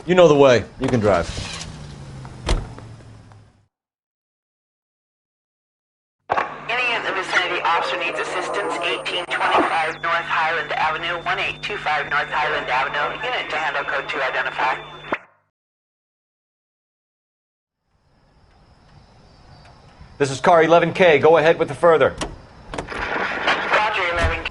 You know the way. You can drive. Any in the vicinity officer needs assistance, 1825 North Highland Avenue, 1825 North Highland Avenue. Unit to handle code 2 identify. This is car 11K. Go ahead with the further. Roger, 11.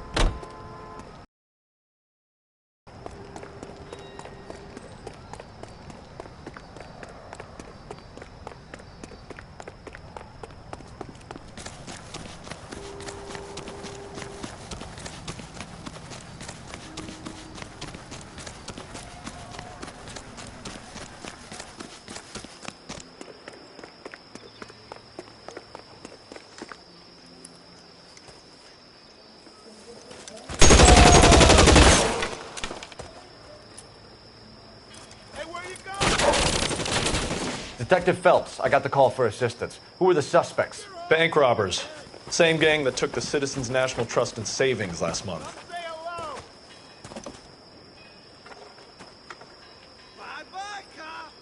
Detective Phelps, I got the call for assistance. Who are the suspects? Bank robbers. Same gang that took the Citizens National Trust and Savings last month. Bye-bye, cop!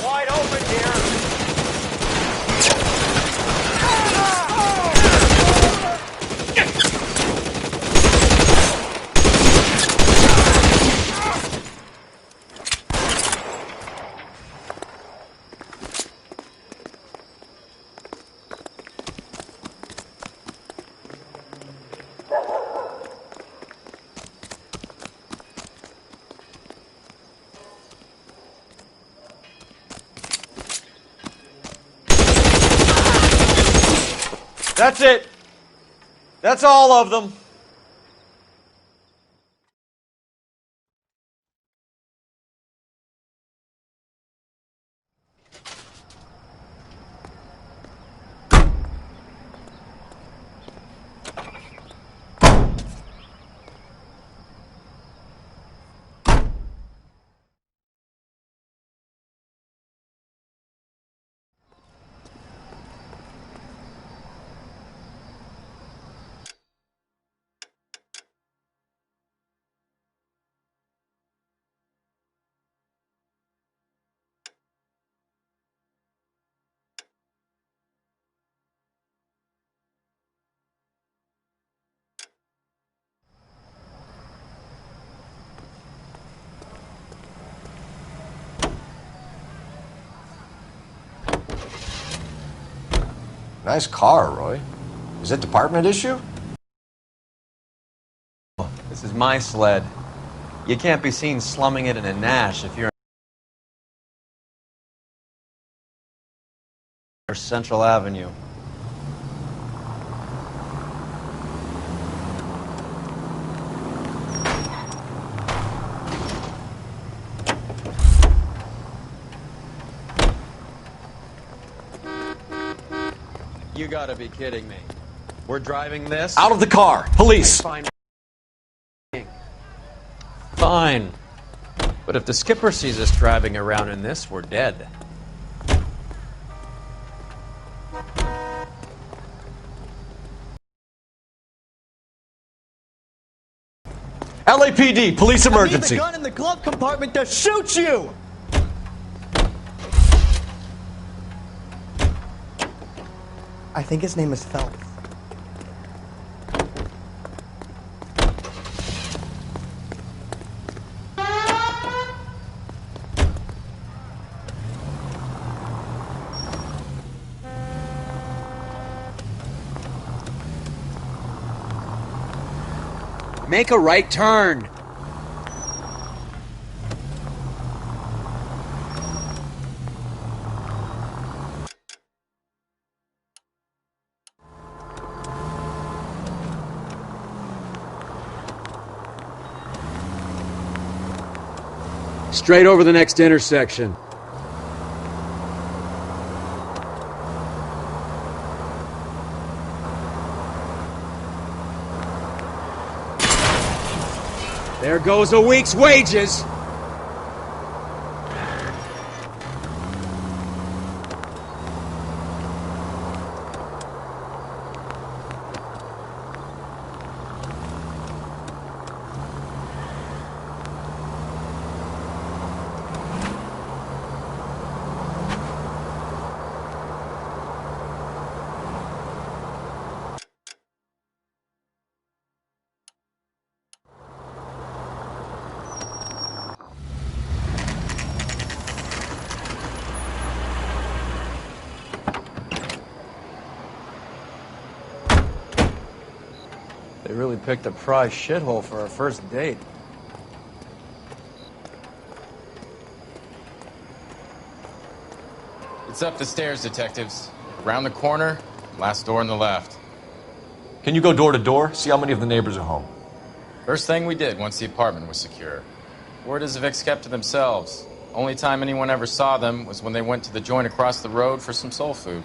Wide open here. That's it. That's all of them. Nice car, Roy. Is it department issue? This is my sled. You can't be seen slumming it in a Nash if you're on Central Avenue. You gotta be kidding me. We're driving this? Out of the car. Police. Fine. But if the skipper sees us driving around in this, we're dead. LAPD, police emergency. I need the gun in the glove compartment to shoot you! I think his name is Phelps. Make a right turn. Straight over the next intersection. There goes a week's wages! They really picked a prize shithole for our first date. It's up the stairs, detectives. Around the corner, last door on the left. Can you go door to door? See how many of the neighbors are home. First thing we did once the apartment was secure. Word is the Vicks kept to themselves. Only time anyone ever saw them was when they went to the joint across the road for some soul food.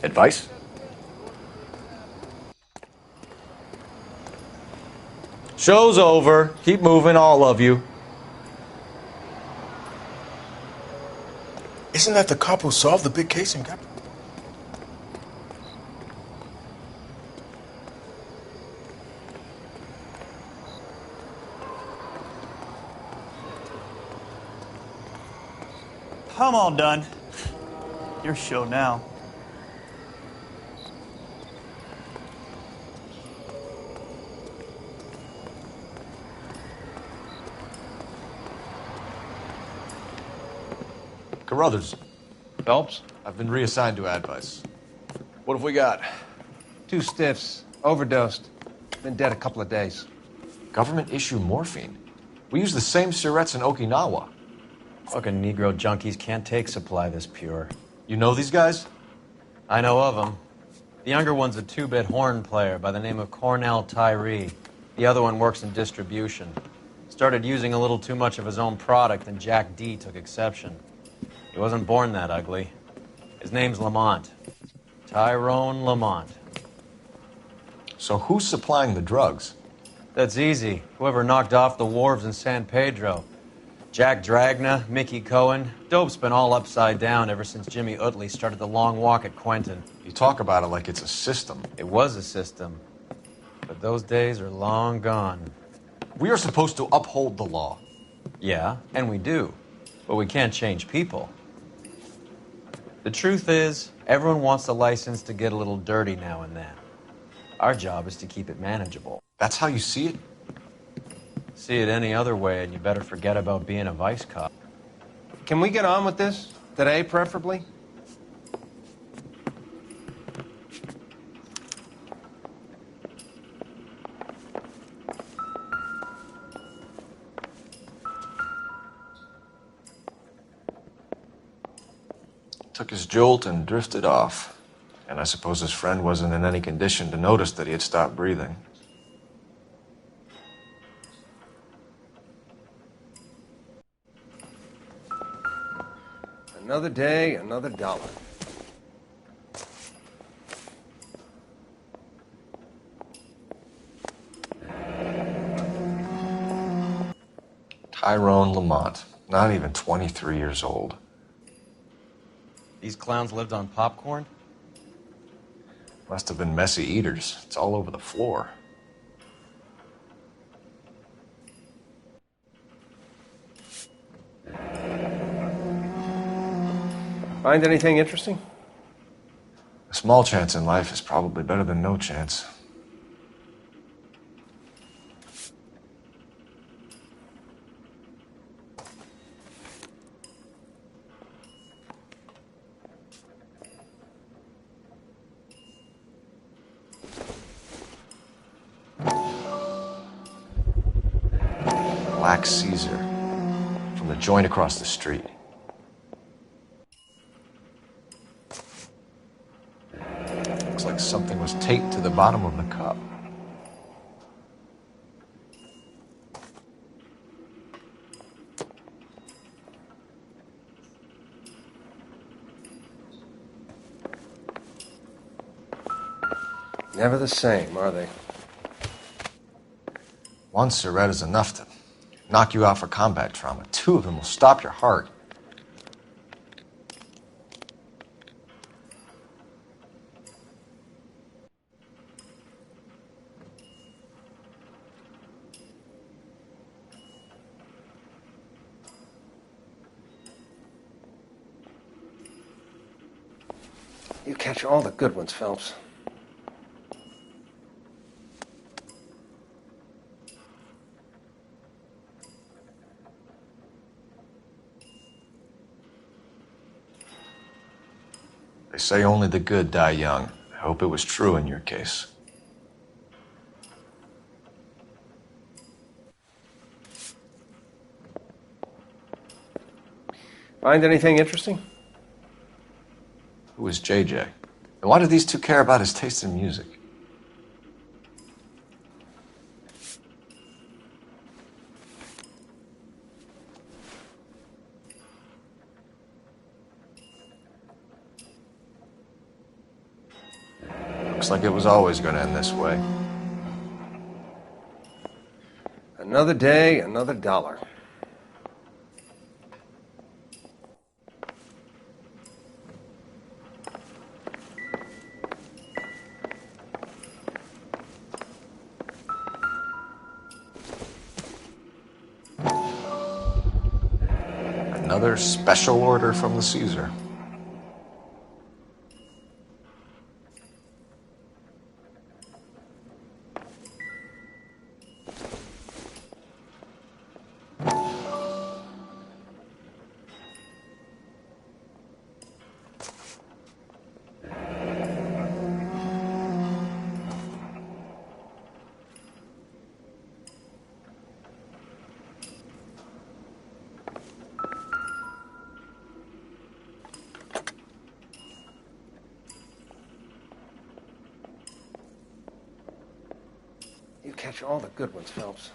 Advice? Show's over. Keep moving, all of you. Isn't that the cop who solved the big case and got... I'm all done. Your show now. Carruthers, Phelps? I've been reassigned to advice. What have we got? 2 stiffs. Overdosed. Been dead a couple of days. Government issue morphine. We use the same syrettes in Okinawa. Fucking Negro junkies can't take supply this pure. You know these guys? I know of them. The younger one's a 2-bit horn player by the name of Cornell Tyree. The other one works in distribution. Started using a little too much of his own product, and Jack D took exception. He wasn't born that ugly. His name's Lamont. Tyrone Lamont. So who's supplying the drugs? That's easy. Whoever knocked off the wharves in San Pedro. Jack Dragna, Mickey Cohen. Dope's been all upside down ever since Jimmy Utley started the long walk at Quentin. You talk about it like it's a system. It was a system. But those days are long gone. We are supposed to uphold the law. Yeah, and we do. But we can't change people. The truth is, everyone wants a license to get a little dirty now and then. Our job is to keep it manageable. That's how you see it? See it any other way, and you better forget about being a vice cop. Can we get on with this? Today, preferably? Took his jolt and drifted off. And I suppose his friend wasn't in any condition to notice that he had stopped breathing. Another day, another dollar. Tyrone Lamont, not even 23 years old. These clowns lived on popcorn? Must have been messy eaters. It's all over the floor. Find anything interesting? A small chance in life is probably better than no chance. Black Caesar from the joint across the street. Looks like something was taped to the bottom of the cup. Never the same, are they? One cigarette is enough to knock you out for combat trauma. Two of them will stop your heart. You catch all the good ones, Phelps. They say only the good die young. I hope it was true in your case. Find anything interesting? Who is JJ? And why do these two care about his taste in music? Looks like it was always going to end this way. Another day, another dollar. Another special order from the Caesar. You catch all the good ones, Phelps.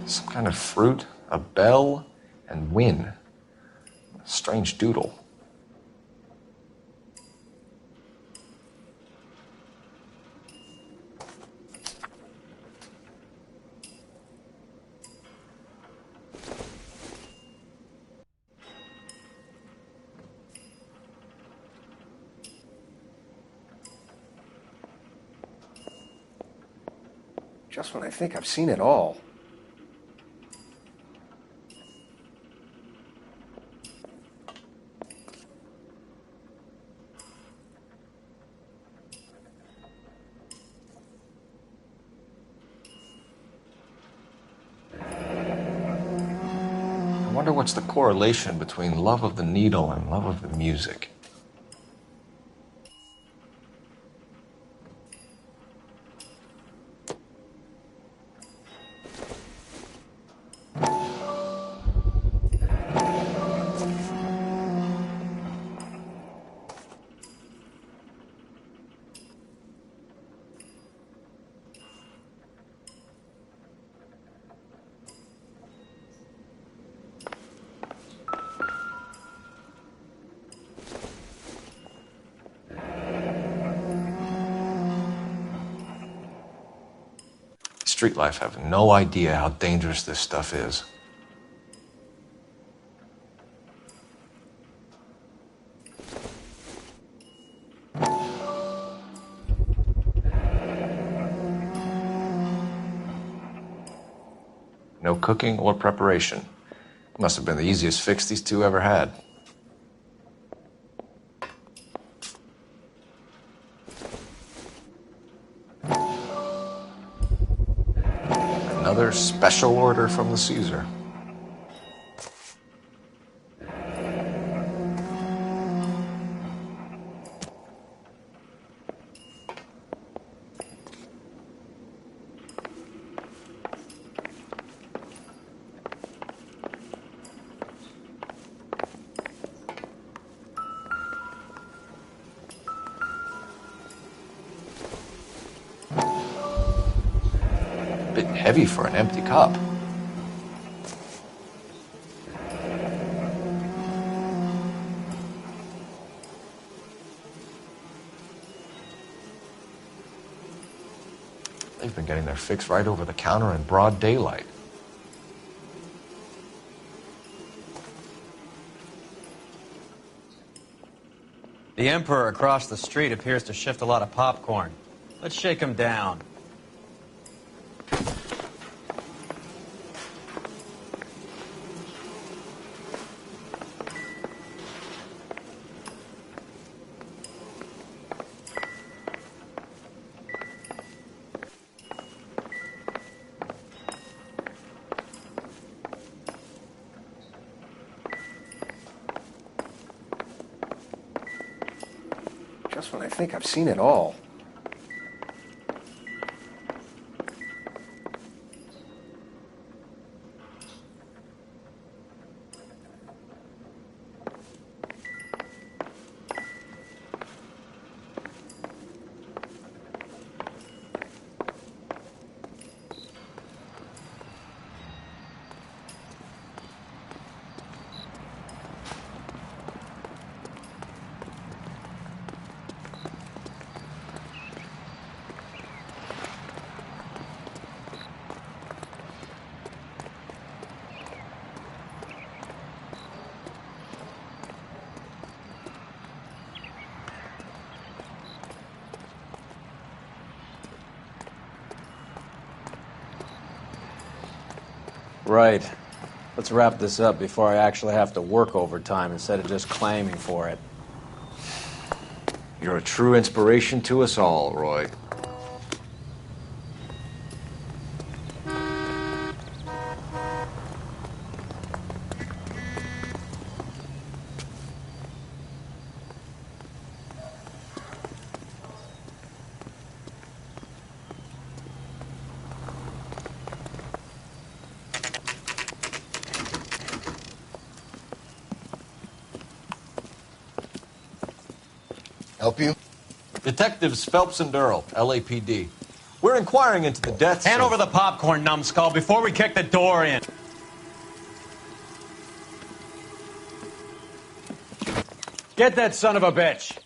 Some kind of fruit, a bell, and win. A strange doodle. Just when I think I've seen it all. I wonder what's the correlation between love of the needle and love of the music. Street life have no idea how dangerous this stuff is. No cooking or preparation. Must have been the easiest fix these two ever had. Another special order from the Caesar. heavy for an empty cup. They've been getting their fix right over the counter in broad daylight. The Emperor across the street appears to shift a lot of popcorn. Let's shake him down. Just when I think I've seen it all. Right. Let's wrap this up before I actually have to work overtime instead of just claiming for it. You're a true inspiration to us all, Roy. Help you? Detectives Phelps and Durrell, LAPD. We're inquiring into the deaths Hand of... over the popcorn, numbskull, before we kick the door in. Get that son of a bitch!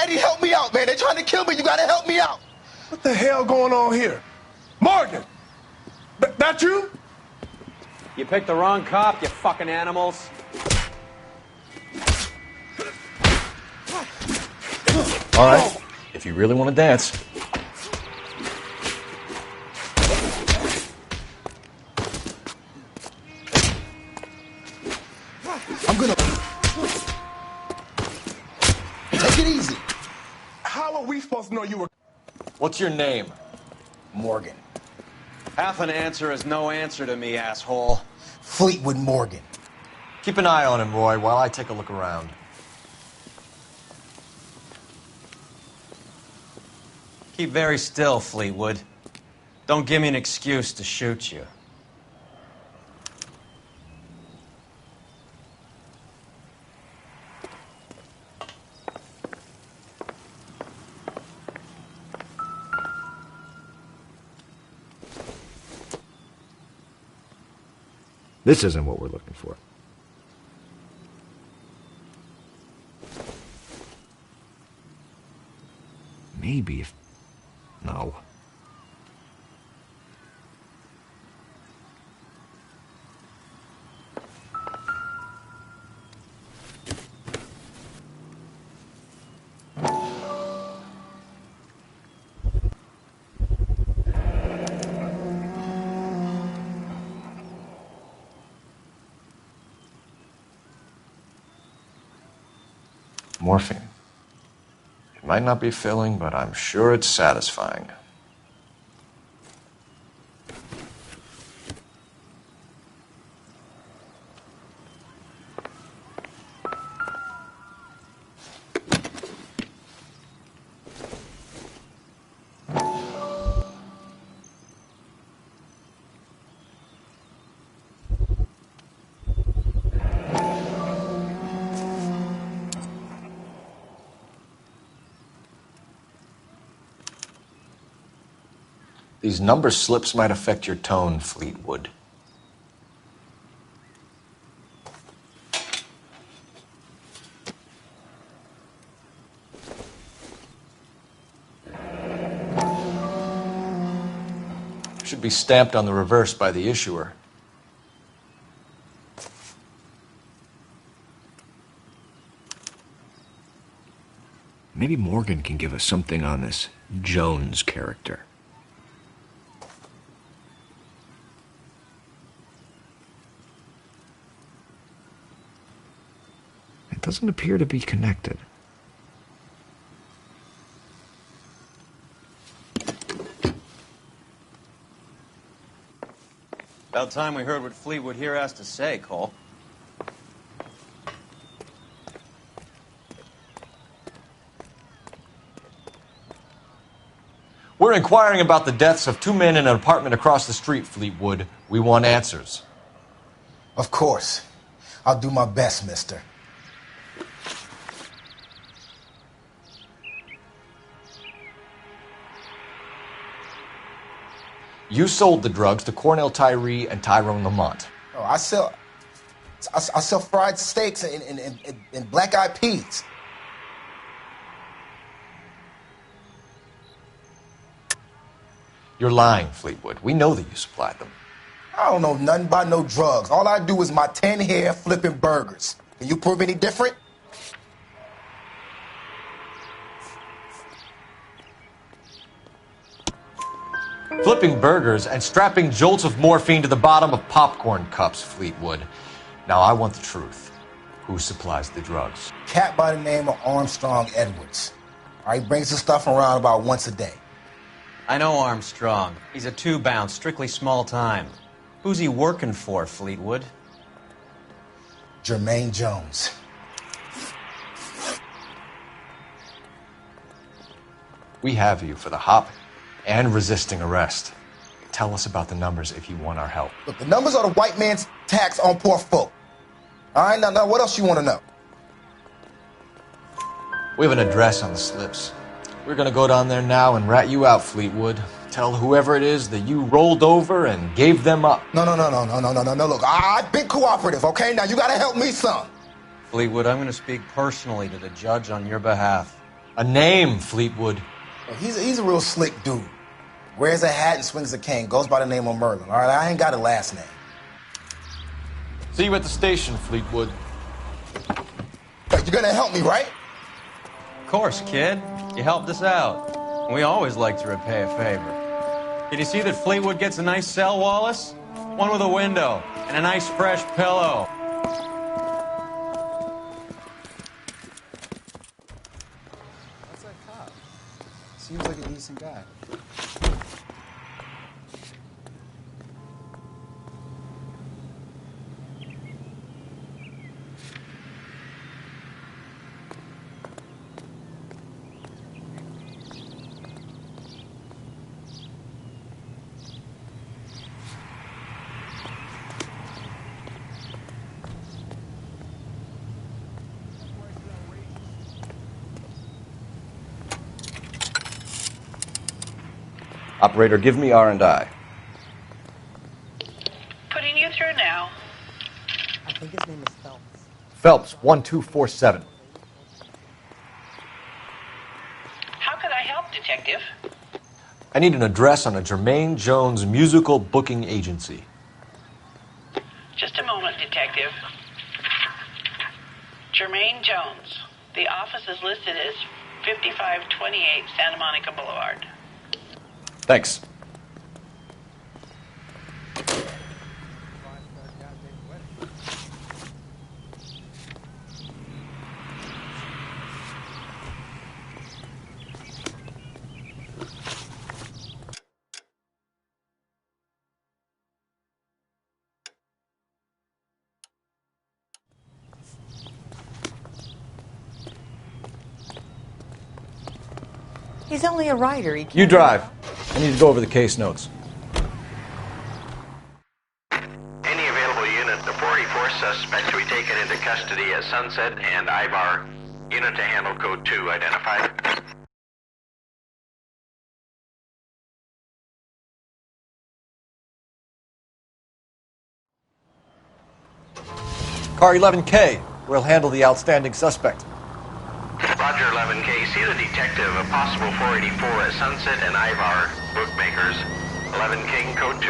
Eddie, help me out, man. They're trying to kill me. You gotta help me out. What the hell going on here? Morgan! That you? You picked the wrong cop, you fucking animals. All right, if you really want to dance. I'm gonna... Take it easy. How are we supposed to know you were... What's your name? Morgan. Half an answer is no answer to me, asshole. Fleetwood Morgan. Keep an eye on him, Roy, while I take a look around. Keep very still, Fleetwood. Don't give me an excuse to shoot you. This isn't what we're looking for. No. Morphine. It might not be filling, but I'm sure it's satisfying. These number slips might affect your tone, Fleetwood. Should be stamped on the reverse by the issuer. Maybe Morgan can give us something on this Jones character. It doesn't appear to be connected. About time we heard what Fleetwood here has to say, Cole. We're inquiring about the deaths of 2 men in an apartment across the street, Fleetwood. We want answers. Of course. I'll do my best, mister. You sold the drugs to Cornell Tyree and Tyrone Lamont. Oh, I sell fried steaks and black-eyed peas. You're lying, Fleetwood. We know that you supplied them. I don't know nothing about no drugs. All I do is my 10 hair flipping burgers. Can you prove any different? Flipping burgers and strapping jolts of morphine to the bottom of popcorn cups, Fleetwood. Now I want the truth. Who supplies the drugs? Cat by the name of Armstrong Edwards. All right, he brings the stuff around about once a day. I know Armstrong. He's a two-bounce, strictly small time. Who's he working for, Fleetwood? Jermaine Jones. We have you for the hop and resisting arrest. Tell us about the numbers if you want our help. Look, the numbers are the white man's tax on poor folk. All right, now what else you want to know? We have an address on the slips. We're gonna go down there now and rat you out, Fleetwood. Tell whoever it is that you rolled over and gave them up. No. Look, I've been cooperative, okay? Now you gotta help me some. Fleetwood, I'm gonna speak personally to the judge on your behalf. A name, Fleetwood. He's a real slick dude. Wears a hat and swings a cane. Goes by the name of Merlin. All right, I ain't got a last name. See you at the station, Fleetwood. But you're gonna help me, right? Of course, kid. You helped us out. We always like to repay a favor. Did you see that Fleetwood gets a nice cell, Wallace? One with a window and a nice fresh pillow. What's that cop? Seems like a decent guy. Operator, give me R&I. Putting you through now. I think his name is Phelps. Phelps, 1247. How could I help, Detective? I need an address on a Jermaine Jones musical booking agency. Just a moment, Detective. Jermaine Jones. The office is listed as 5528 Santa Monica Boulevard. Thanks. He's only a writer. He can't. You drive. I need to go over the case notes. Any available unit, the 44 suspect to be taken into custody at Sunset and Ivar. Unit to handle code 2 identified. Car 11K. We'll handle the outstanding suspect. Roger 11K. See the detective, a possible 484 at Sunset and Ivar. Bookmakers. 11 King, code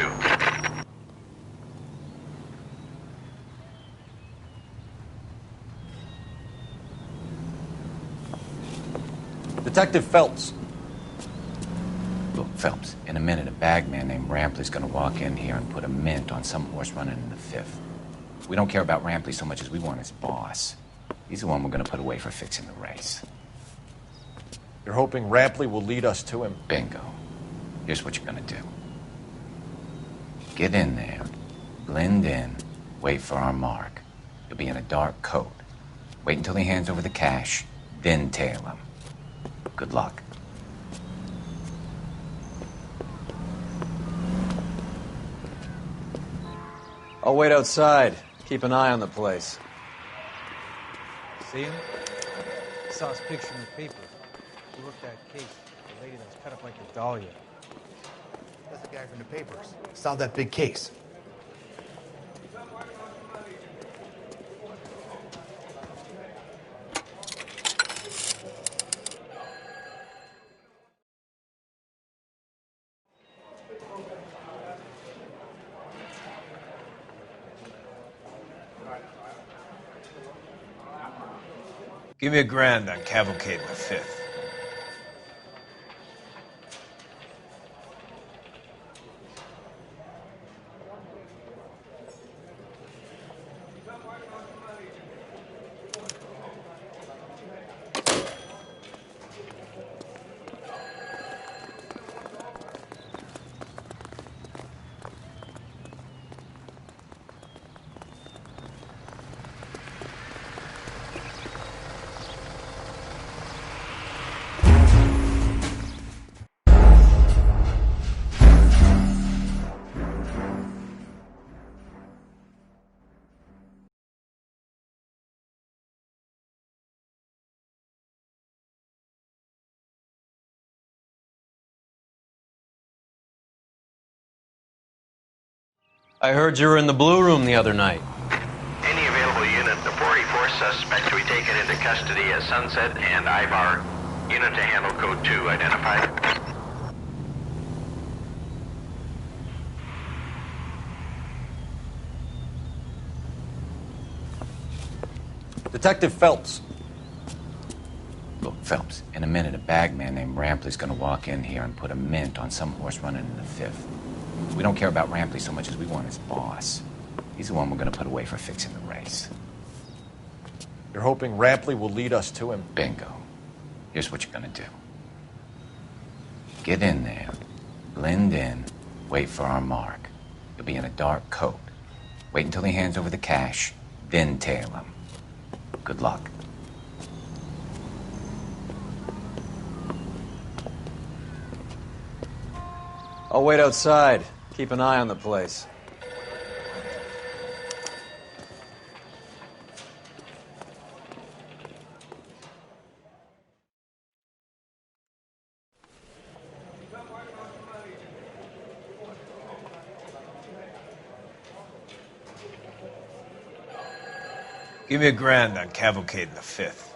2. Detective Phelps. Look, Phelps, in a minute, a bagman named Rampley's gonna walk in here and put a mint on some horse running in the 5th. We don't care about Rampley so much as we want his boss. He's the one we're gonna put away for fixing the race. You're hoping Rampley will lead us to him? Bingo. Here's what you're gonna do. Get in there, blend in, wait for our mark. You'll be in a dark coat. Wait until he hands over the cash, then tail him. Good luck. I'll wait outside. Keep an eye on the place. See him? Saw his picture in the paper. He worked that case. The lady that was cut up like a dahlia. That's the guy from the papers. Solved that big case. Give me $1,000 on Cavalcade in the 5th. I heard you were in the Blue Room the other night. Any available unit, the 44 suspect to be taken into custody at Sunset and Ivar. Unit to handle code 2 identified. Detective Phelps. Look, Phelps, in a minute, a bagman named Rampley's gonna walk in here and put a mint on some horse running in the 5th. We don't care about Rampley so much as we want his boss. He's the one we're gonna put away for fixing the race. You're hoping Rampley will lead us to him? Bingo. Here's what you're gonna do. Get in there, blend in, wait for our mark. You'll be in a dark coat. Wait until he hands over the cash, then tail him. Good luck. I'll wait outside. Keep an eye on the place. Give me $1,000 on Cavalcade in the 5th.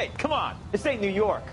Hey, come on. This ain't New York.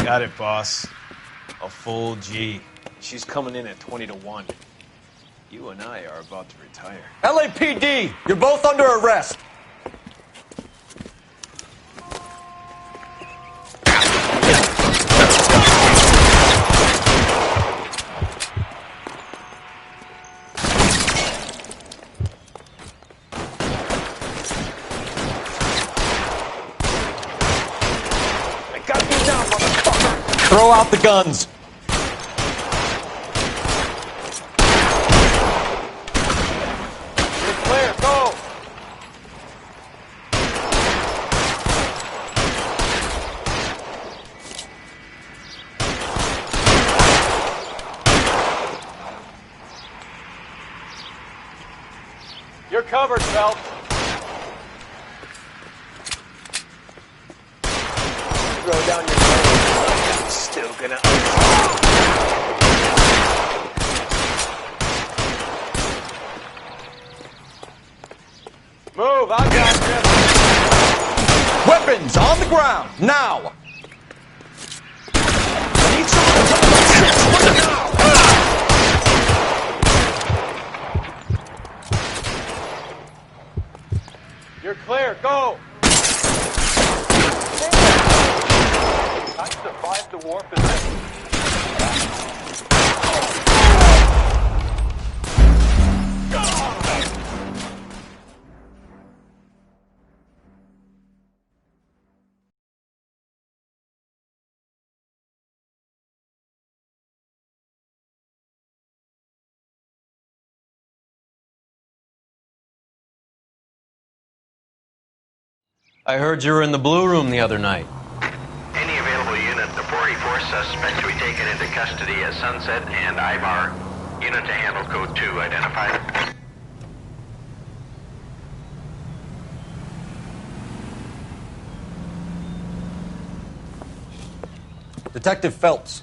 Got it, boss. A full G. She's coming in at 20 to 1. You and I are about to retire. LAPD, you're both under arrest. Throw out the guns. You're clear. Go. You're covered, Phelps. Throw down your gun. I'm still gonna... Move, I got you. Weapons on the ground, now! Need someone to cover my shit now! You're clear. Go. I survived the war position. I heard you were in the Blue Room the other night. Any available unit, the 44 suspect to be taken into custody at Sunset and Ivar. Unit to handle code 2 identified. Detective Phelps.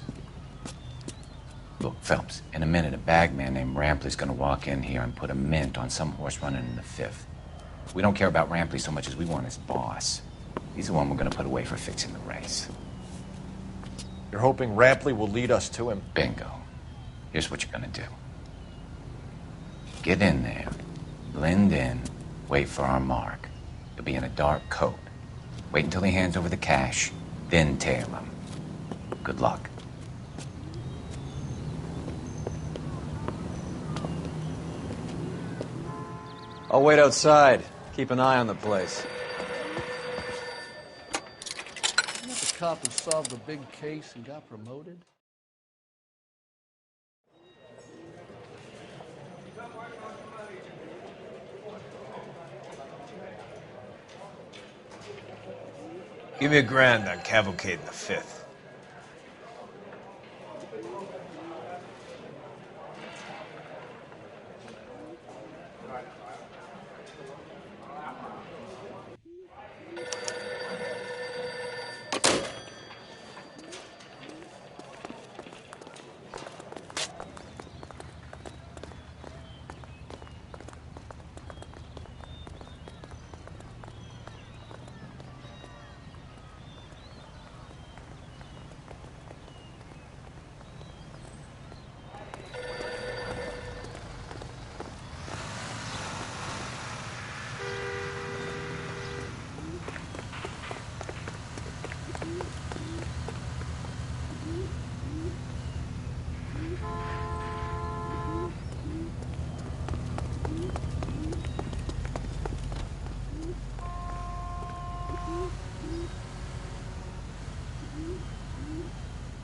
Look, Phelps, in a minute, a bagman named Rampley's gonna walk in here and put a mint on some horse running in the 5th. We don't care about Rampley so much as we want his boss. He's the one we're gonna put away for fixing the race. You're hoping Rampley will lead us to him? Bingo. Here's what you're gonna do. Get in there, blend in, wait for our mark. You'll be in a dark coat. Wait until he hands over the cash, then tail him. Good luck. I'll wait outside. Keep an eye on the place. Isn't that the cop who solved the big case and got promoted? Give me $1,000 on Cavalcade in the 5th.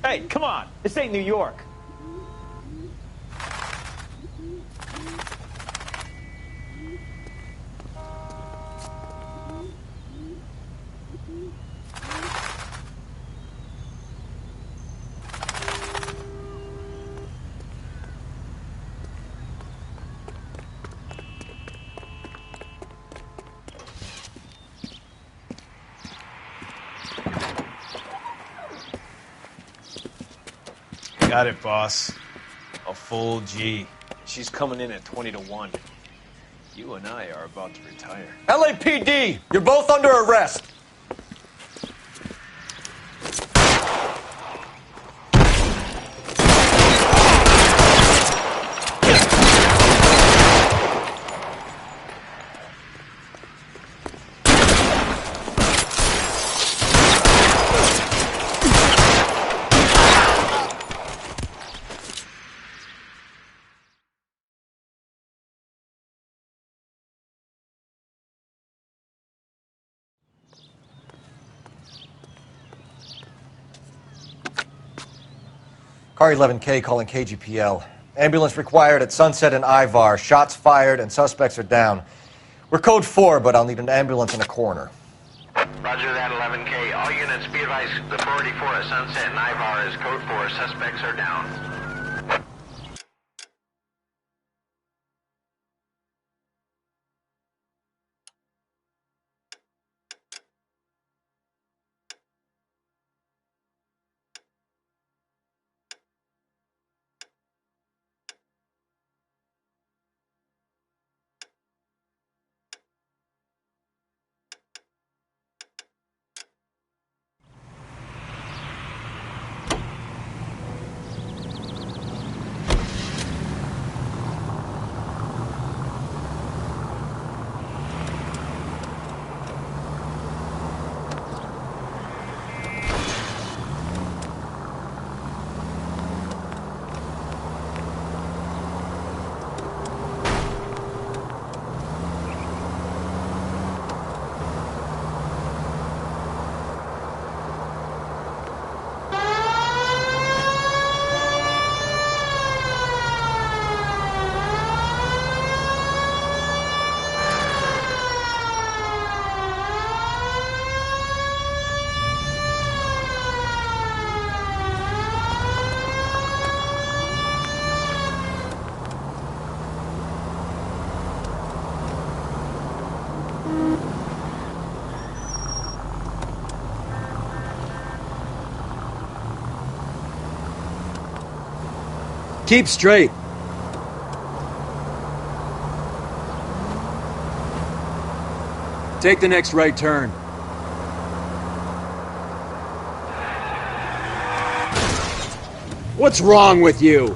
Hey, come on. This ain't New York. Got it, boss. A full G. She's coming in at 20 to 1. You and I are about to retire. LAPD, you're both under arrest. Car 11K calling KGPL. Ambulance required at Sunset and Ivar. Shots fired and suspects are down. We're code 4, but I'll need an ambulance and a coroner. Roger that, 11K. All units be advised, the 484 at Sunset and Ivar is code 4. Suspects are down. Keep straight. Take the next right turn. What's wrong with you?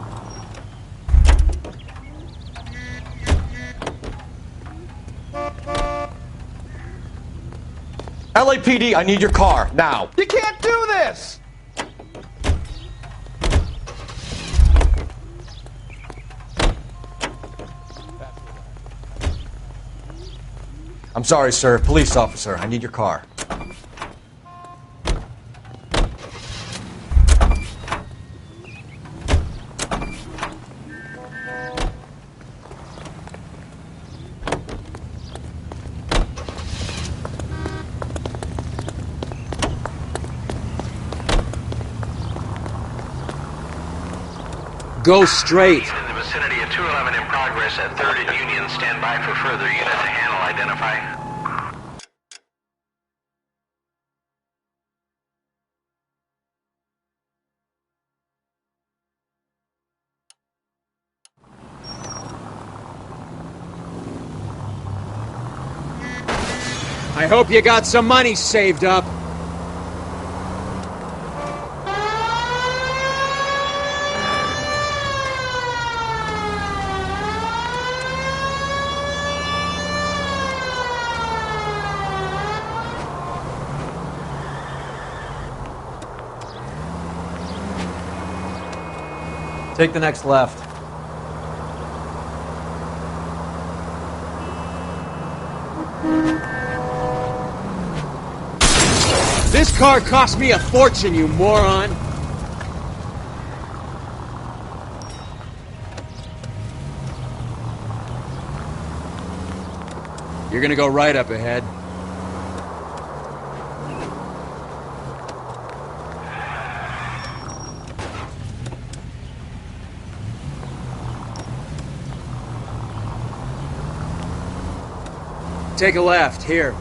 LAPD, I need your car, now. You can't do this! I'm sorry, sir. Police officer, I need your car. Go straight. In the vicinity of 211 in progress at 3rd and Union. Stand by for further unit to handle. Identify. I hope you got some money saved up. Take the next left. This car cost me a fortune, you moron! You're gonna go right up ahead. Take a left, here.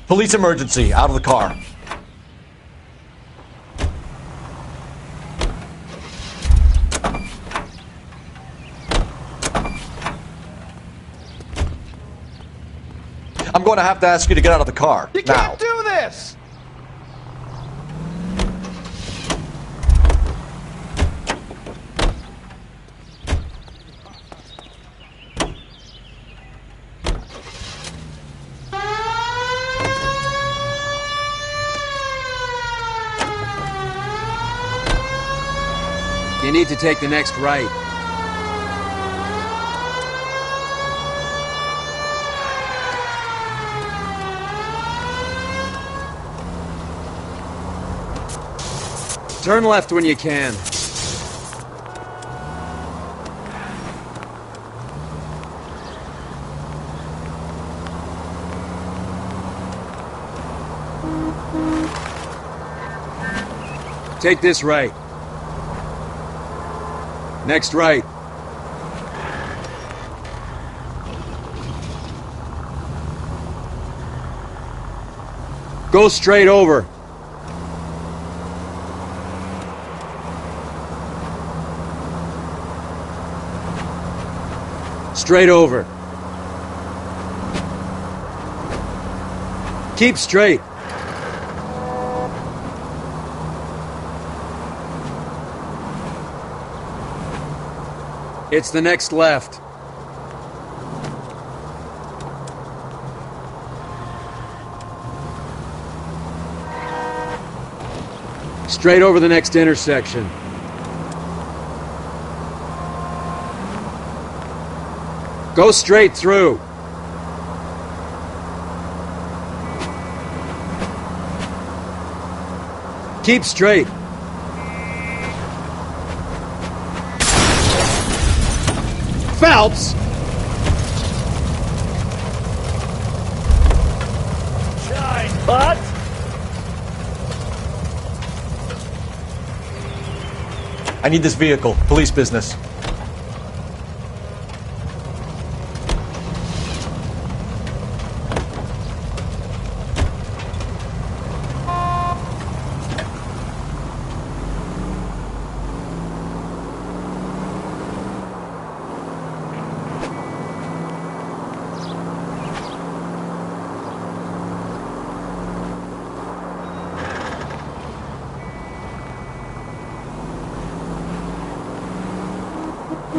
Police emergency. Out of the car. I'm going to have to ask you to get out of the car. You can't do this! You need to take the next right. Turn left when you can. Take this right. Next right. Go straight over. Straight over. Keep straight. It's the next left. Straight over the next intersection. Go straight through. Keep straight. Phelps! Shine, bud! I need this vehicle. Police business.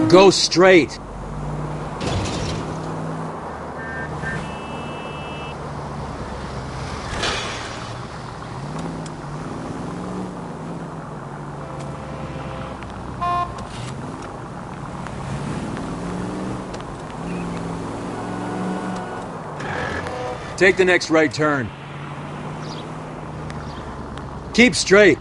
Go straight. Take the next right turn. Keep straight.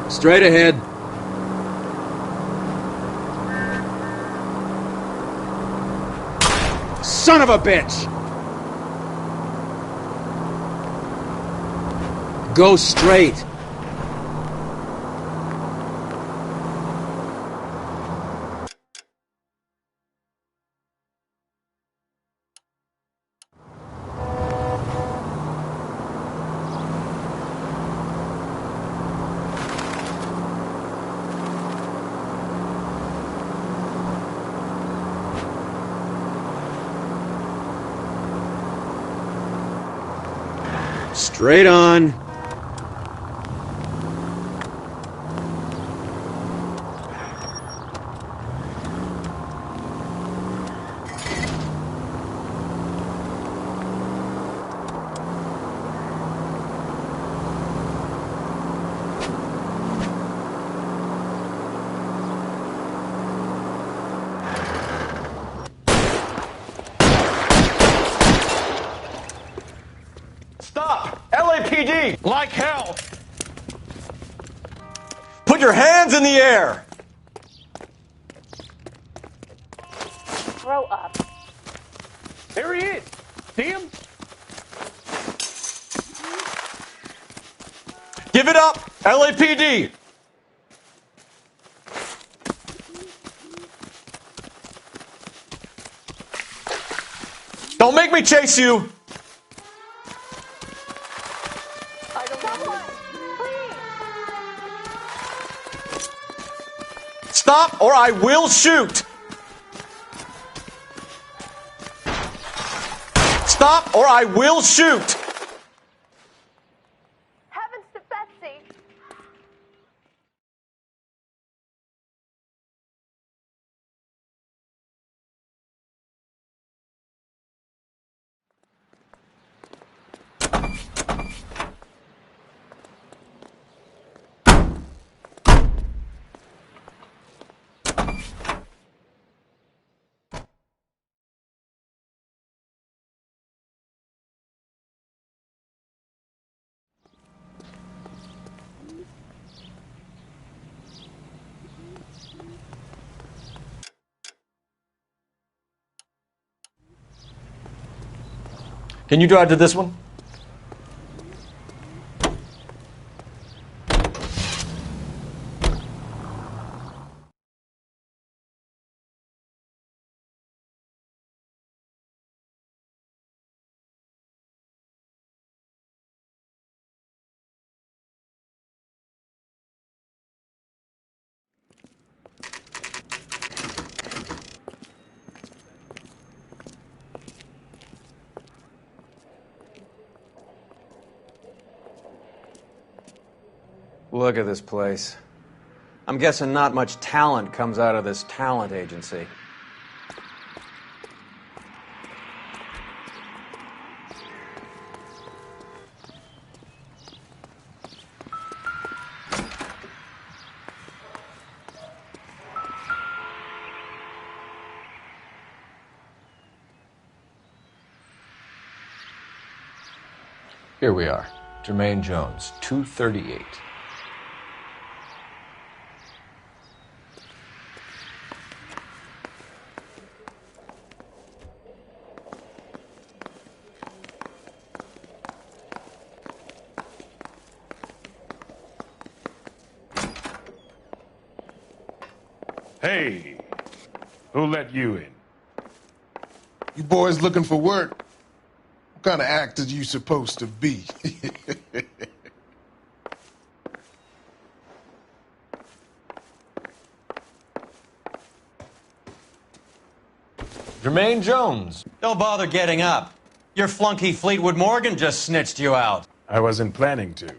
Straight ahead. Son of a bitch! Go straight. Straight on. LAPD! Like hell! Put your hands in the air! Grow up. There he is! See him? Give it up, LAPD! Don't make me chase you! Stop or I will shoot! Stop or I will shoot! Heavens to Betsy! Can you drive to this one? Look at this place. I'm guessing not much talent comes out of this talent agency. Here we are. Jermaine Jones, 238. Hey, who let you in? You boys looking for work? What kind of actor you supposed to be? Jermaine Jones. Don't bother getting up. Your flunky Fleetwood Morgan just snitched you out. I wasn't planning to.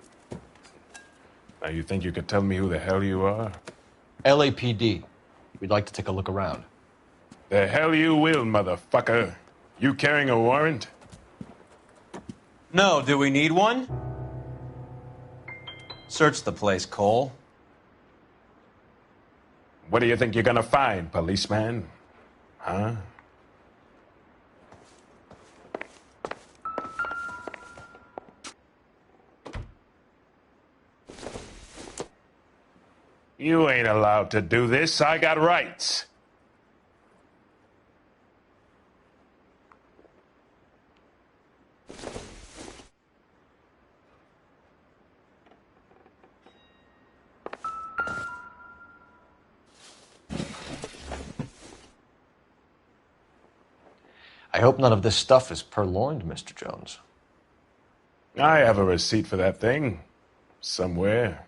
Now you think you could tell me who the hell you are? LAPD. We'd like to take a look around. The hell you will, motherfucker. You carrying a warrant? No, do we need one? Search the place, Cole. What do you think you're gonna find, policeman? Huh? You ain't allowed to do this. I got rights. I hope none of this stuff is purloined, Mr. Jones. I have a receipt for that thing. Somewhere.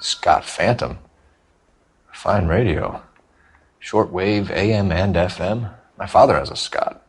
Scott Phantom. Fine radio. Shortwave, AM and FM. My father has a Scott.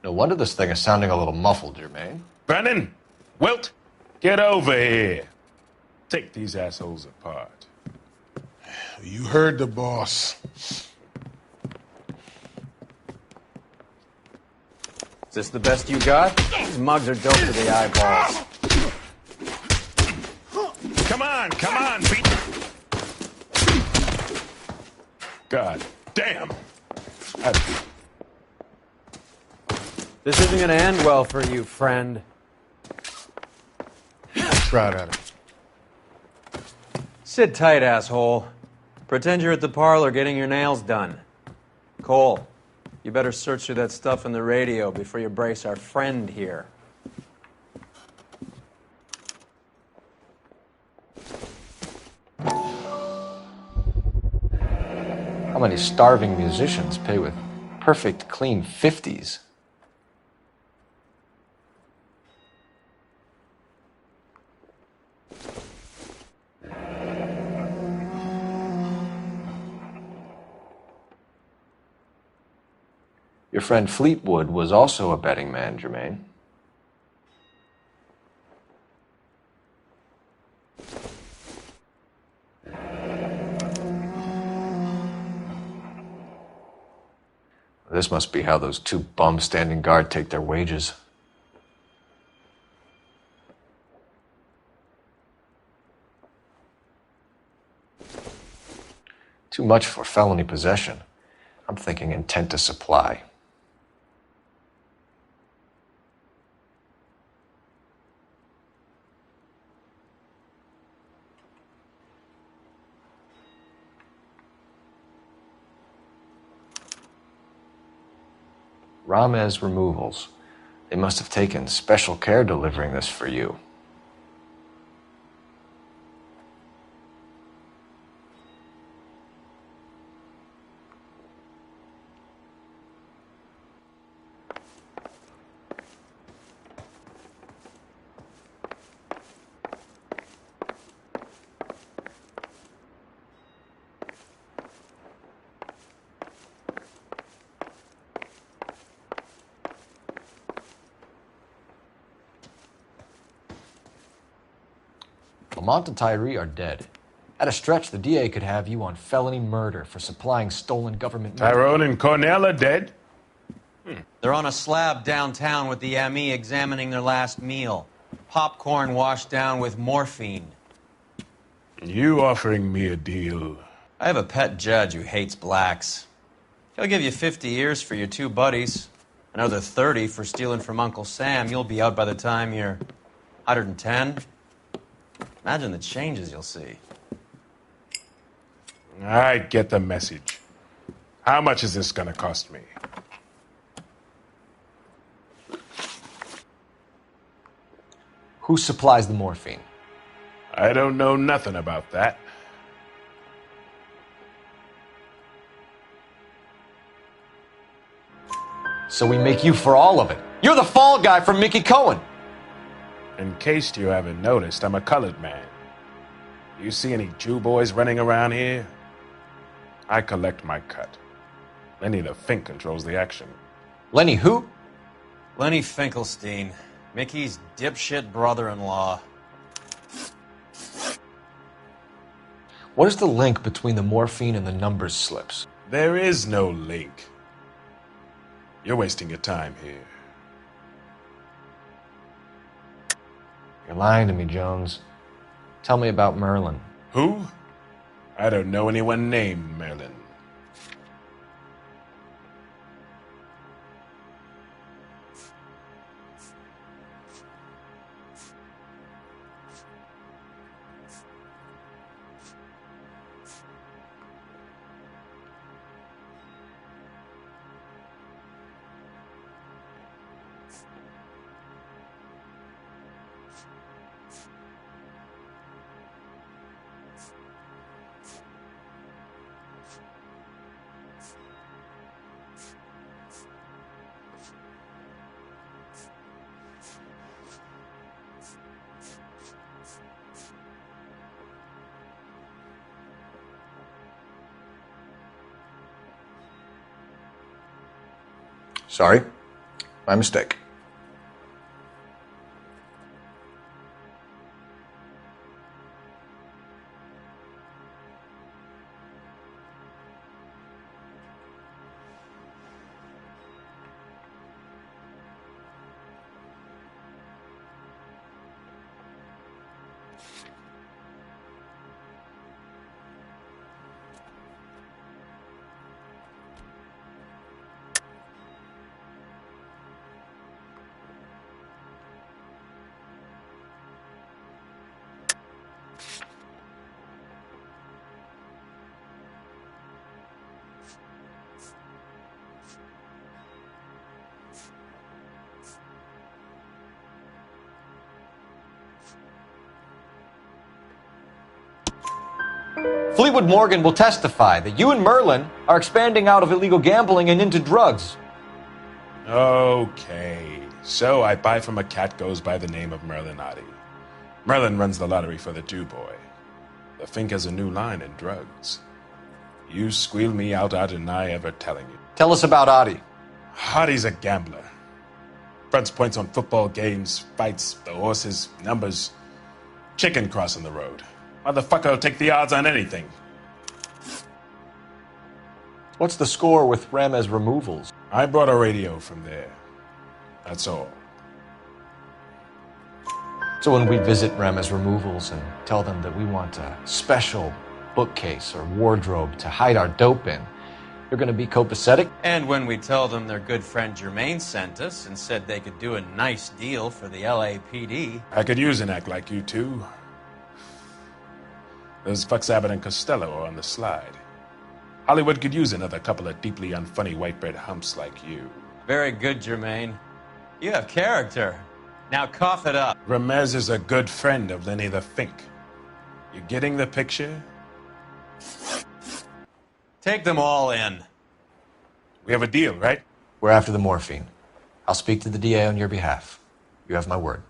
No wonder this thing is sounding a little muffled, Jermaine. Brennan! Wilt! Get over here. Take these assholes apart. You heard the boss. Is this the best you got? These mugs are dope to the eyeballs. Come on, beat. God damn. This isn't gonna end well for you, friend. Try at it. Sit tight, asshole. Pretend you're at the parlor getting your nails done. Cole, you better search through that stuff in the radio before you brace our friend here. How many starving musicians pay with perfect, clean 50s? Your friend Fleetwood was also a betting man, Jermaine. This must be how those two bums standing guard take their wages. Too much for felony possession. I'm thinking intent to supply. Ramez Removals. They must have taken special care delivering this for you. Lamont and Tyree are dead. At a stretch, the DA could have you on felony murder for supplying stolen government money. Tyrone and Cornell are dead? They're on a slab downtown with the ME examining their last meal. Popcorn washed down with morphine. You offering me a deal? I have a pet judge who hates blacks. He'll give you 50 years for your two buddies. Another 30 for stealing from Uncle Sam. You'll be out by the time you're 110. Imagine the changes you'll see. I get the message. How much is this gonna cost me? Who supplies the morphine? I don't know nothing about that. So we make you for all of it. You're the fall guy from Mickey Cohen. In case you haven't noticed, I'm a colored man. You see any Jew boys running around here? I collect my cut. Lenny the Fink controls the action. Lenny who? Lenny Finkelstein, Mickey's dipshit brother-in-law. What is the link between the morphine and the numbers slips? There is no link. You're wasting your time here. You're lying to me, Jones. Tell me about Merlin. Who? I don't know anyone named Merlin. Sorry. My mistake. Fleetwood Morgan will testify that you and Merlin are expanding out of illegal gambling and into drugs. Okay, so I buy from a cat goes by the name of Merlinati. Merlin runs the lottery for the Jew boy. The Fink has a new line in drugs. You squeal me out, I deny ever telling you. Tell us about Adi. Adi's a gambler. Fronts points on football games, fights, the horses, numbers. Chicken crossing the road. Motherfucker will take the odds on anything. What's the score with Ramez removals? I brought a radio from there. That's all. So when we visit Ramez removals and tell them that we want a special bookcase or wardrobe to hide our dope in, they're going to be copacetic? And when we tell them their good friend Jermaine sent us and said they could do a nice deal for the LAPD. I could use an act like you two. Those fucks Abbott and Costello are on the slide. Hollywood could use another couple of deeply unfunny white bread humps like you. Very good, Jermaine. You have character. Now cough it up. Ramez is a good friend of Lenny the Fink. You getting the picture? Take them all in. We have a deal, right? We're after the morphine. I'll speak to the DA on your behalf. You have my word.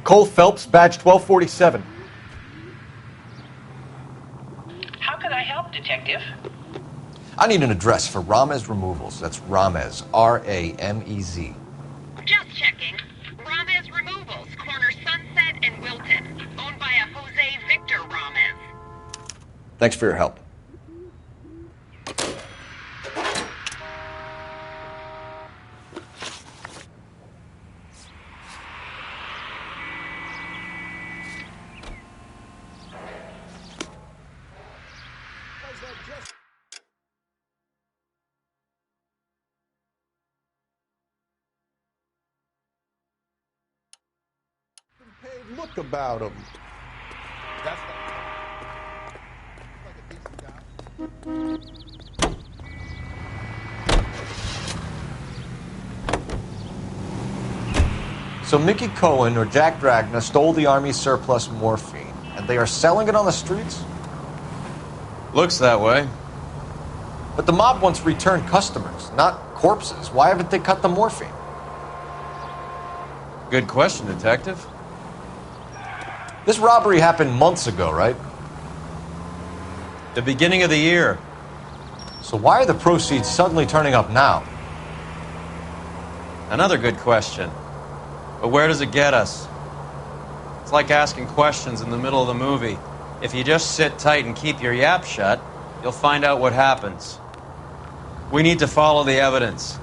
Cole Phelps, badge 1247. How can I help, Detective? I need an address for Ramez Removals. That's Ramez, R-A-M-E-Z. Just checking. Ramez Removals, corner Sunset and Wilton. Owned by a Jose Victor Ramez. Thanks for your help. look about him. That's So Mickey Cohen or Jack Dragna stole the Army's surplus morphine, and they are selling it on the streets? Looks that way. But the mob wants returned customers, not corpses. Why haven't they cut the morphine? Good question, Detective. This robbery happened months ago, right? The beginning of the year. So why are the proceeds suddenly turning up now? Another good question. But where does it get us? It's like asking questions in the middle of the movie. If you just sit tight and keep your yap shut, you'll find out what happens. We need to follow the evidence.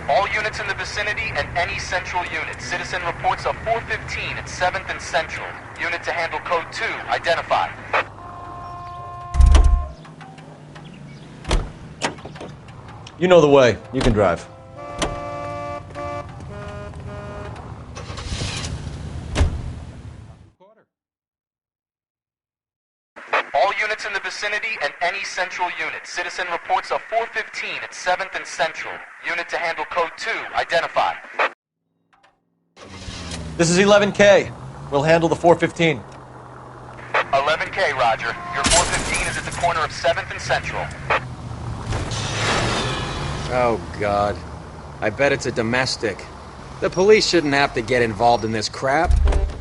All units in the vicinity and any central unit. Citizen reports of 415 at 7th and Central. Unit to handle code 2. Identify. You know the way. You can drive. All units in the vicinity and any central unit. Citizen reports of 415 at 7th and Central. Unit to handle code 2. Identify. This is 11K. We'll handle the 415. 11K, Roger. Your 415 is at the corner of 7th and Central. Oh, God. I bet it's a domestic. The police shouldn't have to get involved in this crap.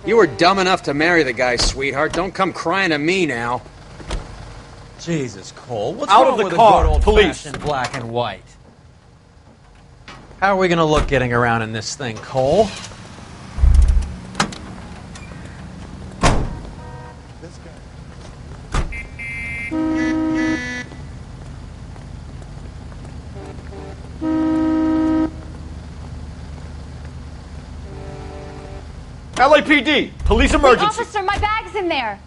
You were dumb enough to marry the guy, sweetheart. Don't come crying to me now. Jesus, Cole, what's Out wrong of the with car, a good police. old-fashioned black and white? How are we gonna look getting around in this thing, Cole? LAPD, police emergency. Officer, my bag's in there.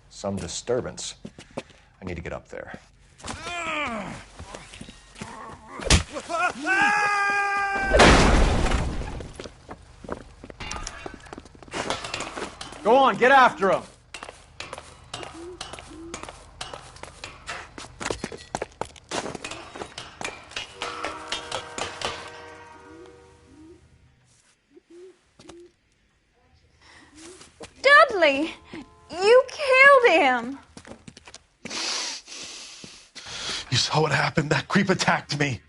Some disturbance. I need to get up there. Go on, get after him. Dudley, you killed him. You saw what happened? That creep attacked me.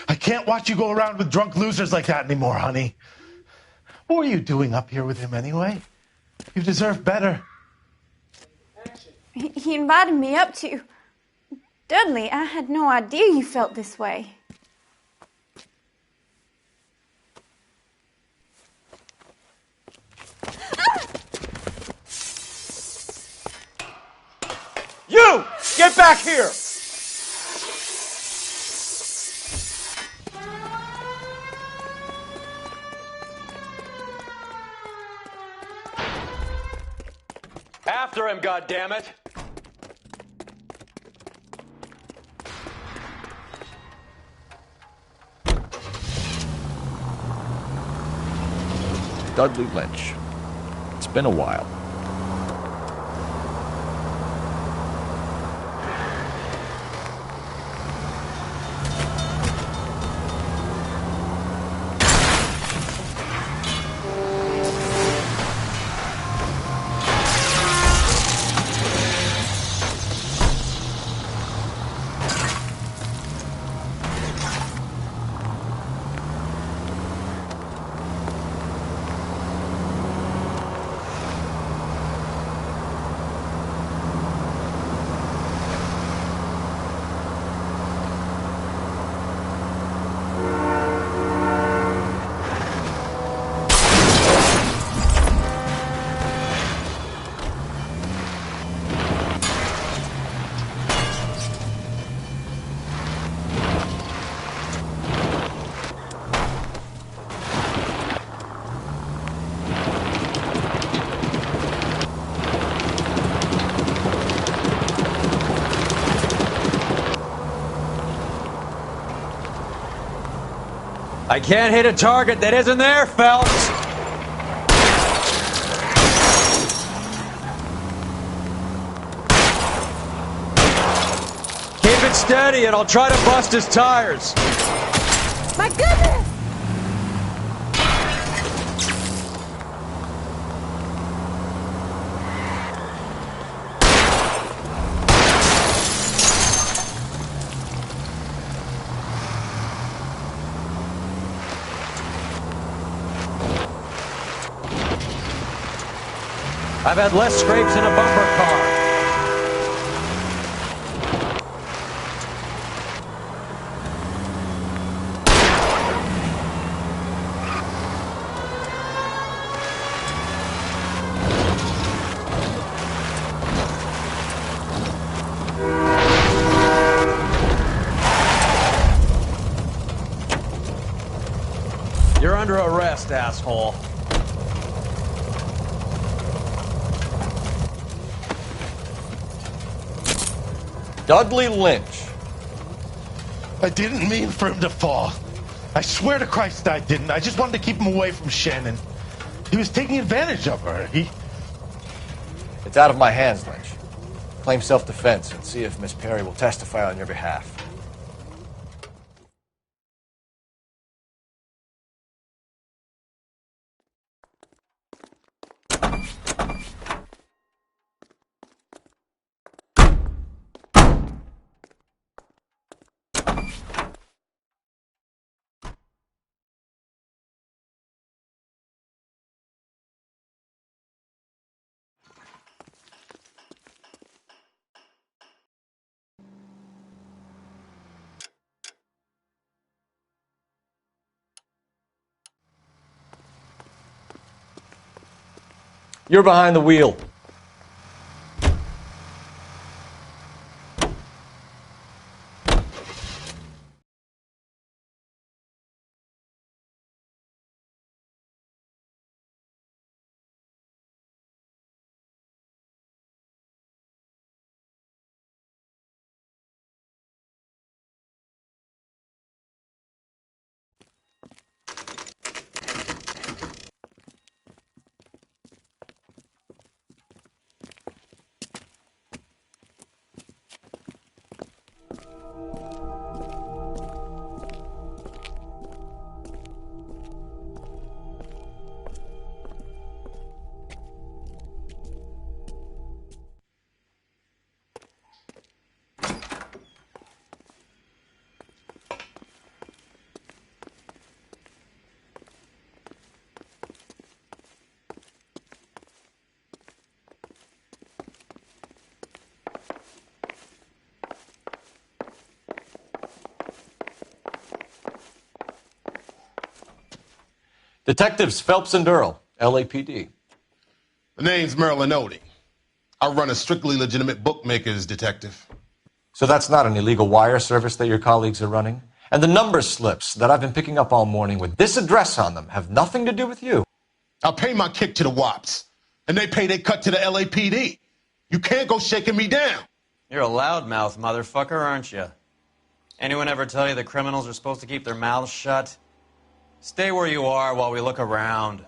I can't watch you go around with drunk losers like that anymore, honey. What were you doing up here with him anyway? You deserve better. He invited me up to. Dudley, I had no idea you felt this way. You! Get back here! After him, goddammit! Dudley Lynch. It's been a while. I can't hit a target that isn't there, Phelps! Keep it steady and I'll try to bust his tires. My goodness! I've had less scrapes in a bumper car. You're under arrest, asshole. Dudley Lynch. I didn't mean for him to fall. I swear to Christ I didn't. I just wanted to keep him away from Shannon. He was taking advantage of her. It's out of my hands, Lynch. Claim self-defense and see if Miss Perry will testify on your behalf. You're behind the wheel. Detectives Phelps and Earl, LAPD. The name's Merlin Odie. I run a strictly legitimate bookmaker's detective. So that's not an illegal wire service that your colleagues are running? And the number slips that I've been picking up all morning with this address on them have nothing to do with you? I pay my kick to the WAPs, and they pay their cut to the LAPD. You can't go shaking me down. You're a loudmouth motherfucker, aren't you? Anyone ever tell you that criminals are supposed to keep their mouths shut? Stay where you are while we look around.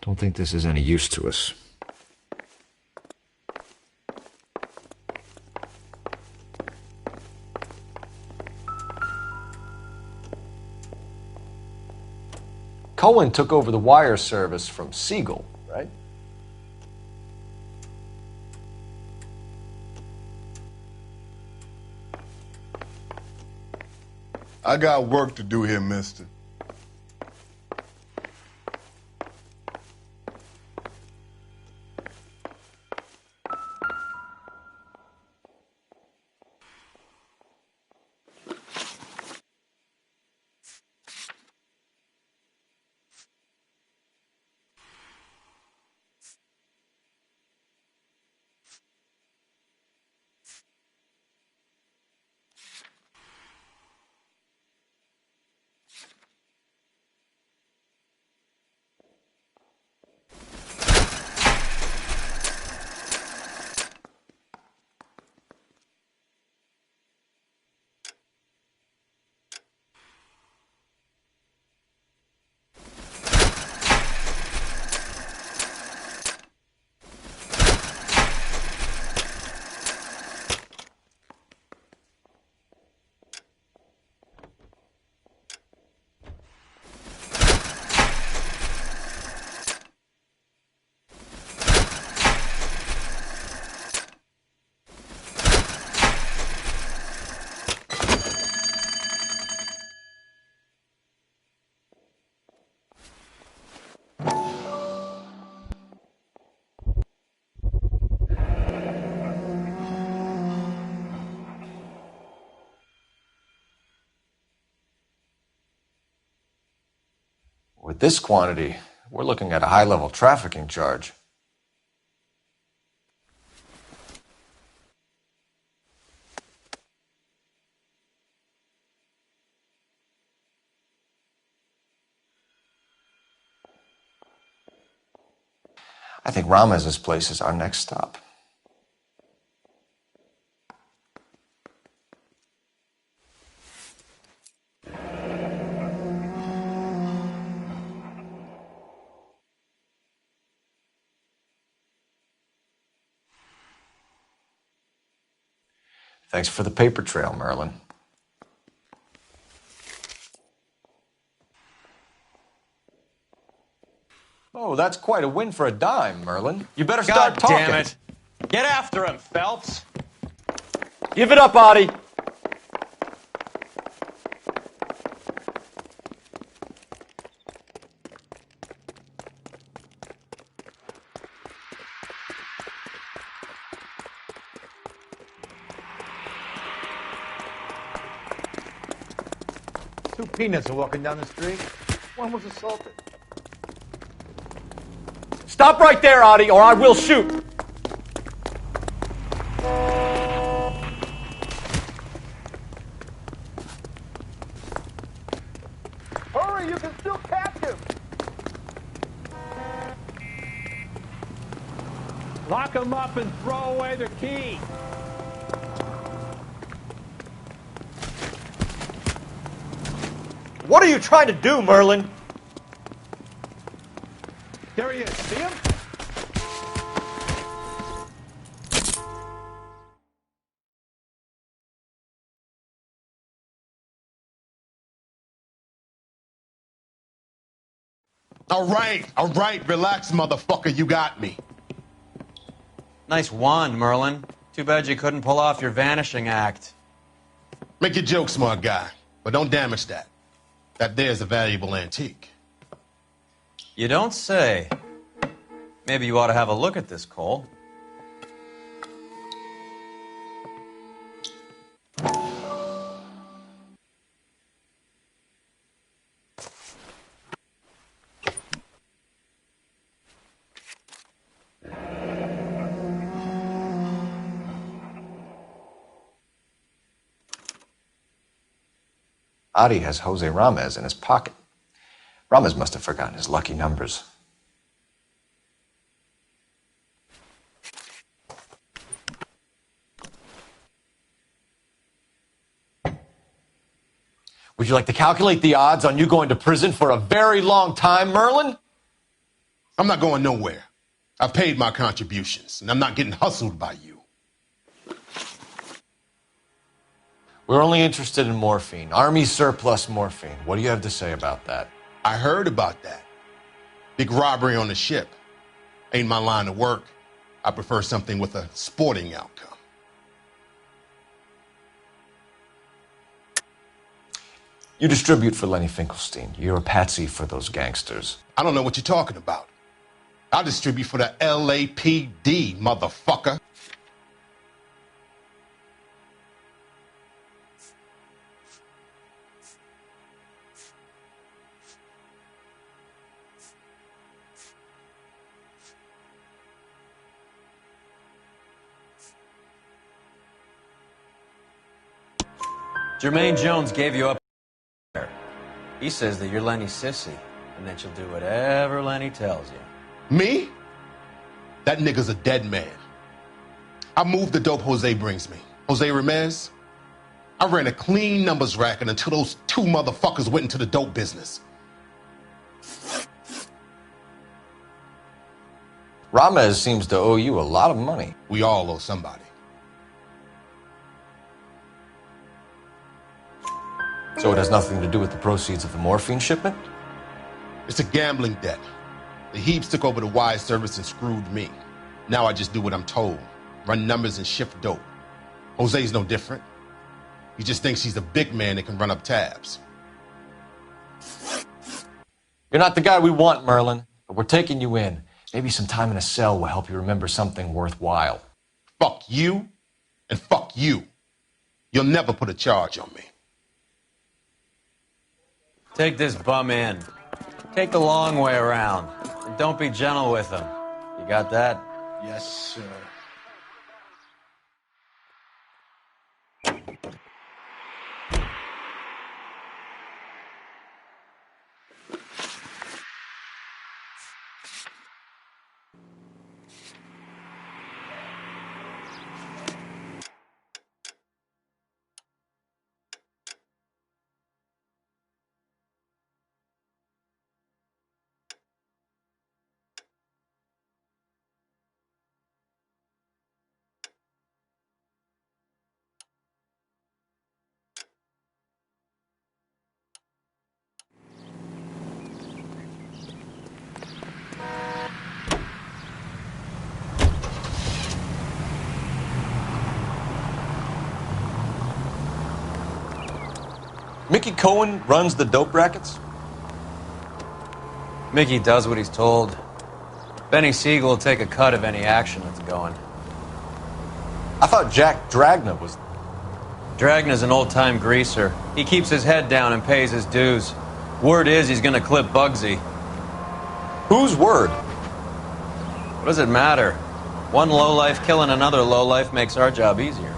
Don't think this is any use to us. Cohen took over the wire service from Siegel, right? I got work to do here, mister. With this quantity, we're looking at a high-level trafficking charge. I think Ramez's place is our next stop. Thanks for the paper trail, Merlin. Oh, that's quite a win for a dime, Merlin. You better start talking. God damn it. Get after him, Phelps. Give it up, Adi. Two peanuts are walking down the street. One was assaulted. Stop right there, Adi, or I will shoot. Hurry, you can still catch him! Lock him up and throw away the key. What are you trying to do, Merlin? There he is. See him? All right, relax, motherfucker, you got me. Nice wand, Merlin. Too bad you couldn't pull off your vanishing act. Make your joke, smart guy, but don't damage that. That there's a valuable antique. You don't say. Maybe you ought to have a look at this, Cole. Adi has Jose Ramez in his pocket. Ramez must have forgotten his lucky numbers. Would you like to calculate the odds on you going to prison for a very long time, Merlin? I'm not going nowhere. I've paid my contributions, and I'm not getting hustled by you. We're only interested in morphine. Army surplus morphine. What do you have to say about that? I heard about that. Big robbery on the ship. Ain't my line of work. I prefer something with a sporting outcome. You distribute for Lenny Finkelstein. You're a patsy for those gangsters. I don't know what you're talking about. I distribute for the LAPD, motherfucker. Jermaine Jones gave you up. He says that you're Lenny's sissy, and that you'll do whatever Lenny tells you. Me? That nigga's a dead man. I moved the dope Jose brings me. Jose Ramez? I ran a clean numbers racket until those two motherfuckers went into the dope business. Ramez seems to owe you a lot of money. We all owe somebody. So it has nothing to do with the proceeds of the morphine shipment? It's a gambling debt. The Heaps took over the wire service and screwed me. Now I just do what I'm told. Run numbers and shift dope. Jose's no different. He just thinks he's a big man that can run up tabs. You're not the guy we want, Merlin, but we're taking you in. Maybe some time in a cell will help you remember something worthwhile. Fuck you, and fuck you. You'll never put a charge on me. Take this bum in. Take the long way around. And don't be gentle with him. You got that? Yes, sir. Mickey Cohen runs the dope rackets? Mickey does what he's told. Benny Siegel will take a cut of any action that's going. I thought Jack Dragna was... Dragna's an old-time greaser. He keeps his head down and pays his dues. Word is he's gonna clip Bugsy. Whose word? What does it matter? One lowlife killing another lowlife makes our job easier.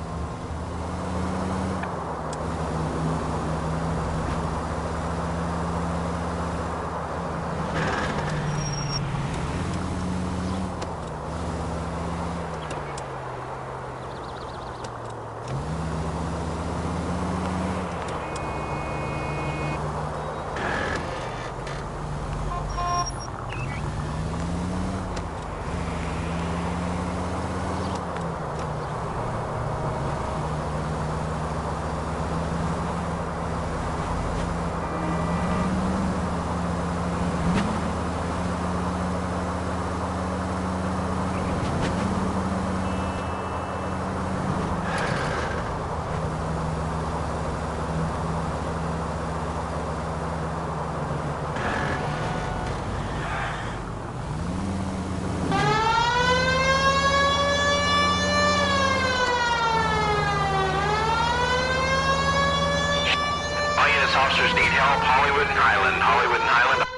Officers need help. Hollywood and Highland. Hollywood and Highland.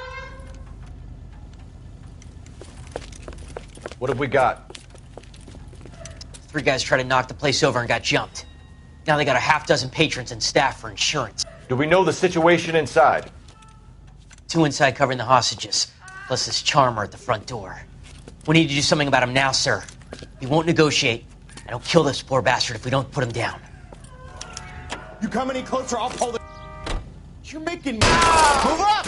What have we got? 3 guys tried to knock the place over and got jumped. Now they got a half dozen patrons and staff for insurance. Do we know the situation inside? 2 inside covering the hostages, plus this charmer at the front door. We need to do something about him now, sir. He won't negotiate. And he'll kill this poor bastard if we don't put him down. You come any closer, I'll pull the... You're making me... Move up!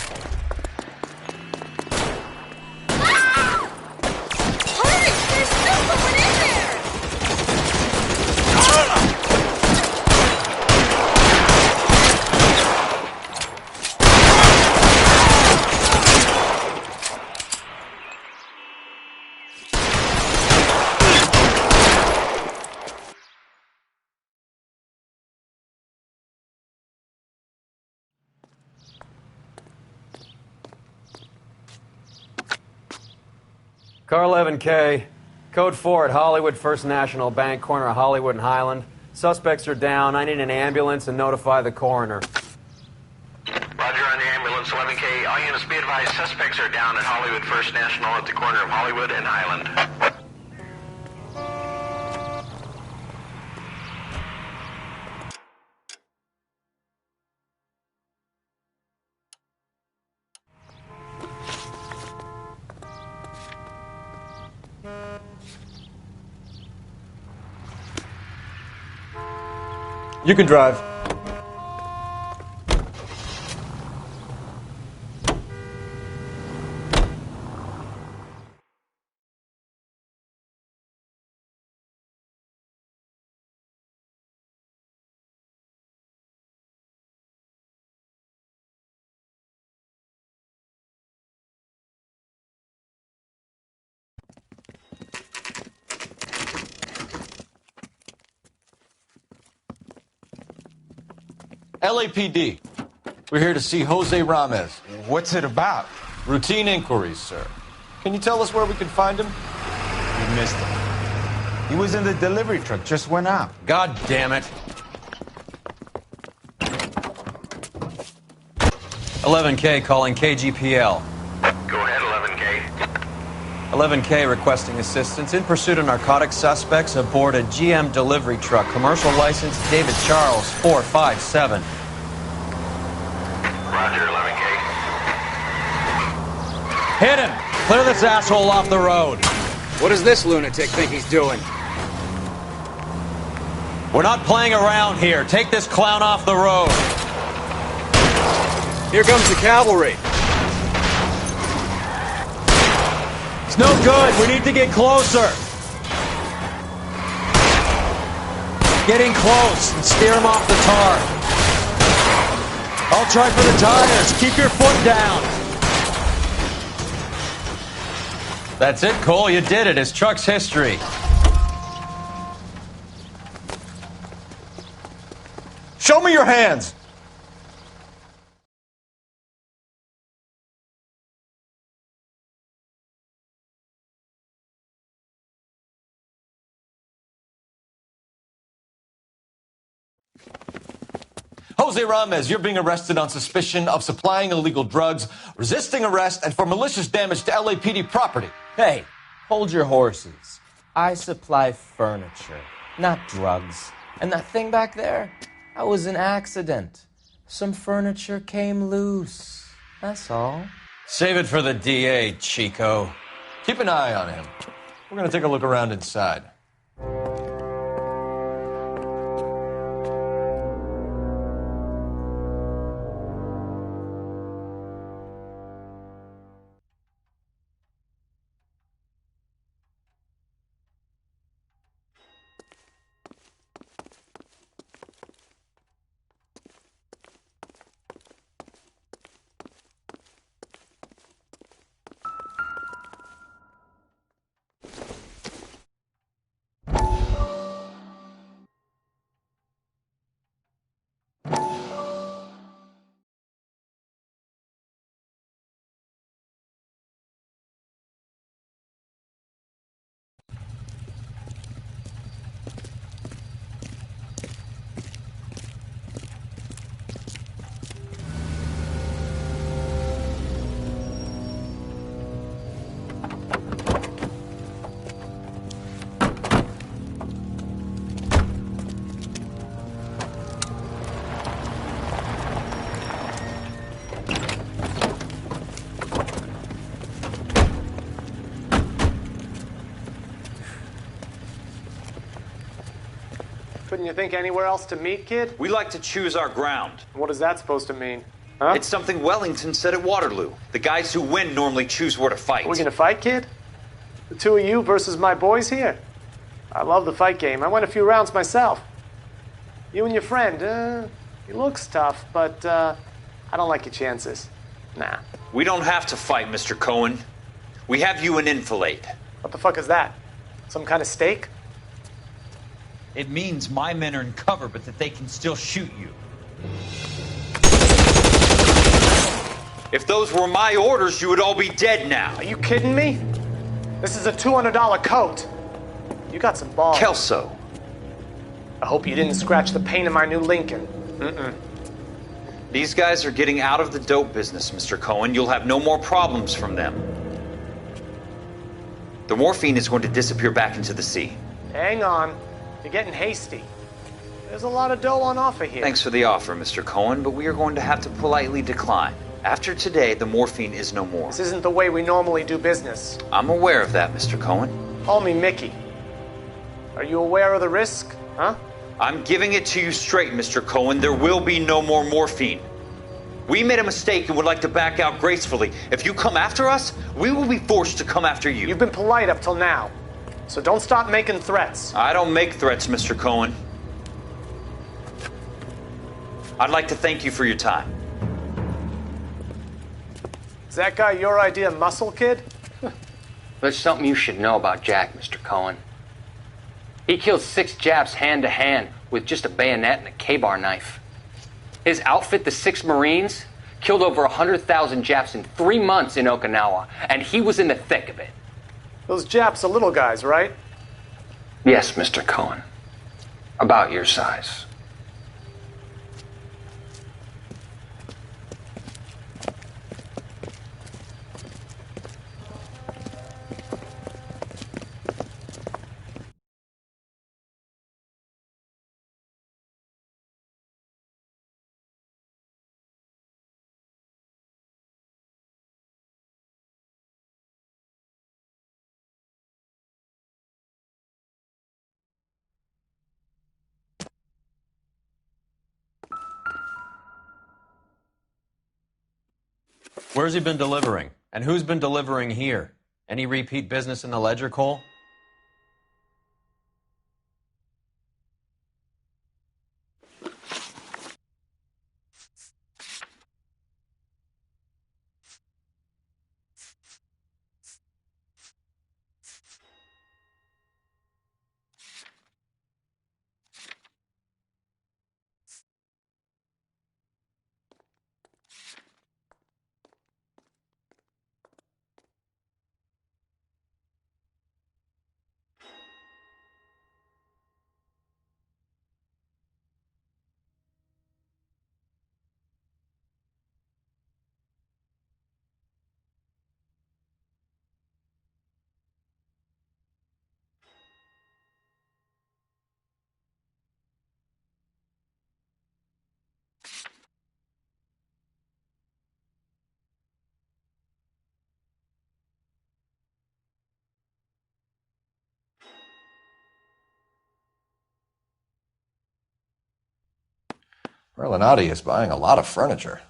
Hurry! There's still someone in there! Car 11K, code 4 at Hollywood First National Bank, corner of Hollywood and Highland. Suspects are down. I need an ambulance and notify the coroner. Roger on the ambulance, 11K. All units be advised, suspects are down at Hollywood First National at the corner of Hollywood and Highland. You can drive. LAPD. We're here to see Jose Ramez. What's it about? Routine inquiries, sir. Can you tell us where we can find him? You missed him. He was in the delivery truck, just went out. God damn it. 11K calling KGPL. 11K requesting assistance in pursuit of narcotic suspects aboard a GM delivery truck. Commercial license David Charles 457. Roger, 11K. Hit him! Clear this asshole off the road. What does this lunatic think he's doing? We're not playing around here. Take this clown off the road. Here comes the cavalry. It's no good. We need to get closer. Get in close and steer him off the tar. I'll try for the tires. Keep your foot down. That's it, Cole. You did it. His truck's history. Show me your hands! Jose Ramez, you're being arrested on suspicion of supplying illegal drugs, resisting arrest, and for malicious damage to LAPD property. Hey, hold your horses. I supply furniture, not drugs. And that thing back there, that was an accident. Some furniture came loose. That's all. Save it for the DA, Chico. Keep an eye on him. We're going to take a look around inside. Couldn't you think anywhere else to meet, kid? We like to choose our ground. What is that supposed to mean? Huh? It's something Wellington said at Waterloo. The guys who win normally choose where to fight. Are we gonna fight, kid? The two of you versus my boys here? I love the fight game. I went a few rounds myself. You and your friend, he looks tough, but I don't like your chances. Nah. We don't have to fight, Mr. Cohen. We have you an enfilade. What the fuck is that? Some kind of steak? It means my men are in cover, but that they can still shoot you. If those were my orders, you would all be dead now. Are you kidding me? This is a $200 coat. You got some balls. Kelso. I hope you didn't scratch the paint of my new Lincoln. Mm-mm. These guys are getting out of the dope business, Mr. Cohen. You'll have no more problems from them. The morphine is going to disappear back into the sea. Hang on. You're getting hasty. There's a lot of dough on offer here. Thanks for the offer, Mr. Cohen, but we are going to have to politely decline. After today, the morphine is no more. This isn't the way we normally do business. I'm aware of that, Mr. Cohen. Call me Mickey. Are you aware of the risk, huh? I'm giving it to you straight, Mr. Cohen. There will be no more morphine. We made a mistake and would like to back out gracefully. If you come after us, we will be forced to come after you. You've been polite up till now, so don't stop making threats. I don't make threats, Mr. Cohen. I'd like to thank you for your time. Is that guy your idea of muscle, kid? There's something you should know about Jack, Mr. Cohen. He killed 6 Japs hand-to-hand with just a bayonet and a K-bar knife. His outfit, the 6 Marines, killed over 100,000 Japs in 3 months in Okinawa, and he was in the thick of it. Those Japs are little guys, right? Yes, Mr. Cohen. About your size. Where's he been delivering? And who's been delivering here? Any repeat business in the ledger, Cole? Merlinati is buying a lot of furniture.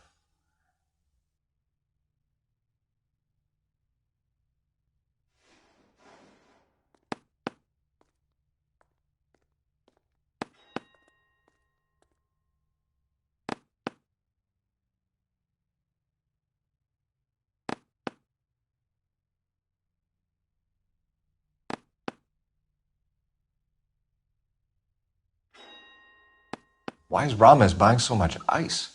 Why is Ramez buying so much ice?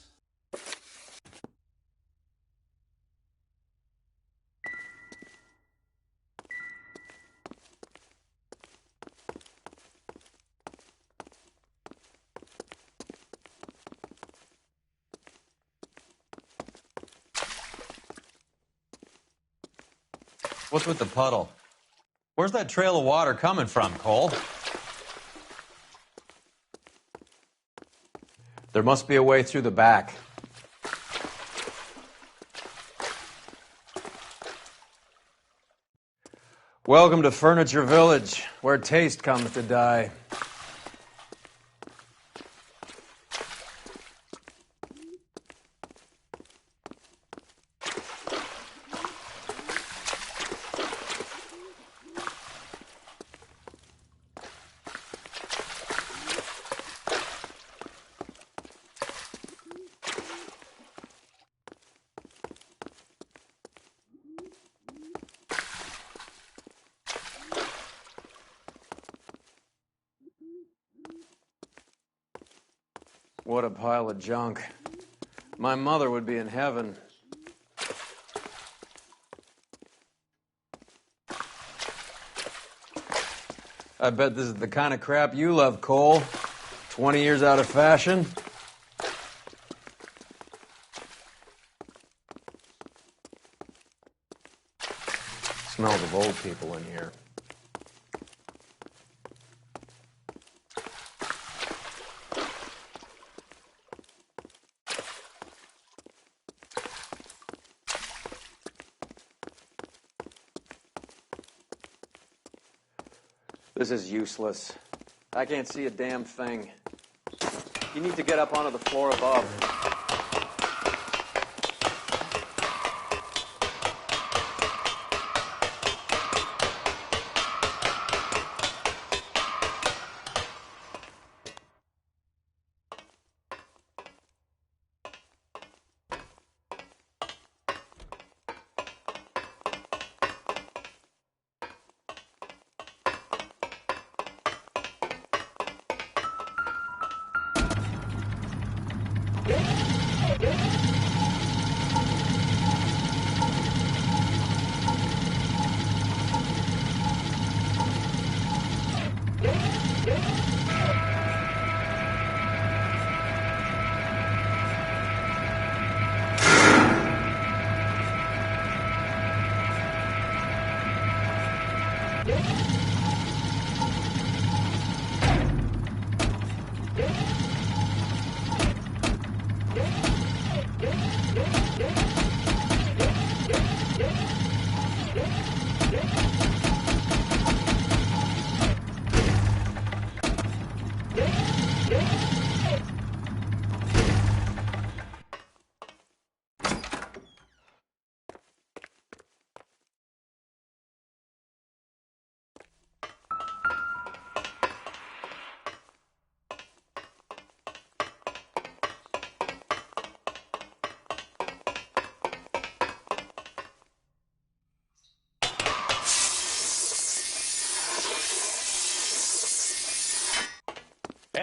What's with the puddle? Where's that trail of water coming from, Cole? There must be a way through the back. Welcome to Furniture Village, where taste comes to die. What a pile of junk. My mother would be in heaven. I bet this is the kind of crap you love, Cole. 20 years out of fashion. Smells of old people in here. This is useless. I can't see a damn thing. You need to get up onto the floor above.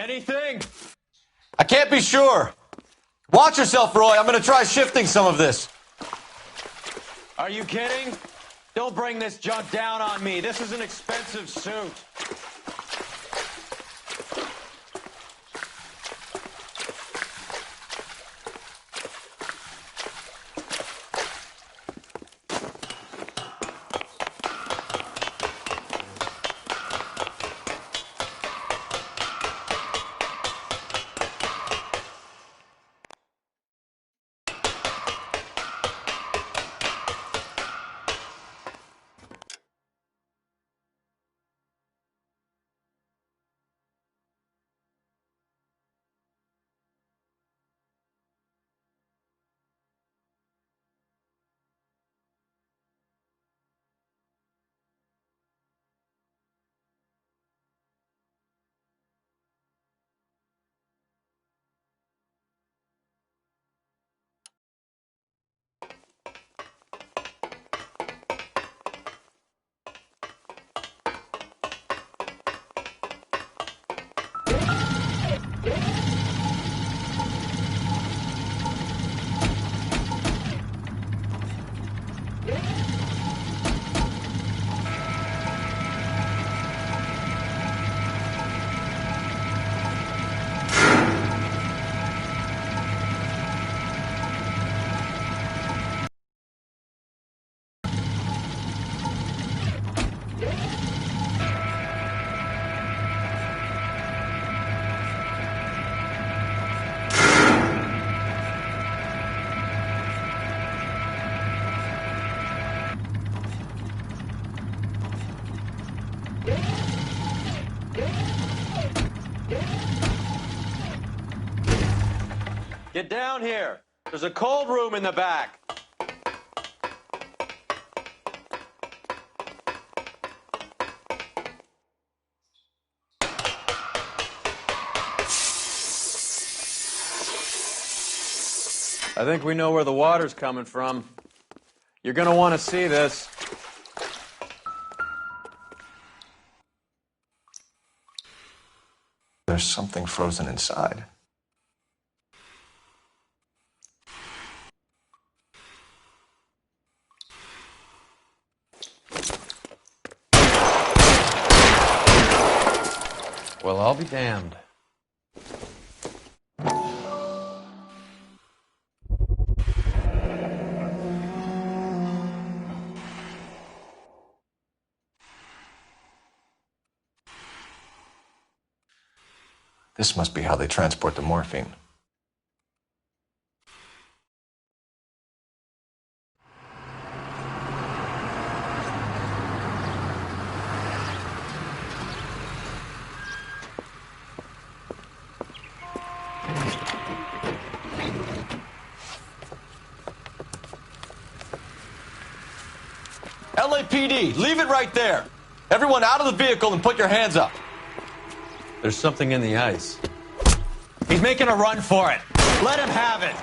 Anything? I can't be sure. Watch yourself, Roy. I'm going to try shifting some of this. Are you kidding? Don't bring this junk down on me. This is an expensive suit. Get down here. There's a cold room in the back. I think we know where the water's coming from. You're gonna want to see this. There's something frozen inside. Well, I'll be damned. This must be how they transport the morphine. LAPD, leave it right there. Everyone out of the vehicle and put your hands up. There's something in the ice. He's making a run for it. Let him have it.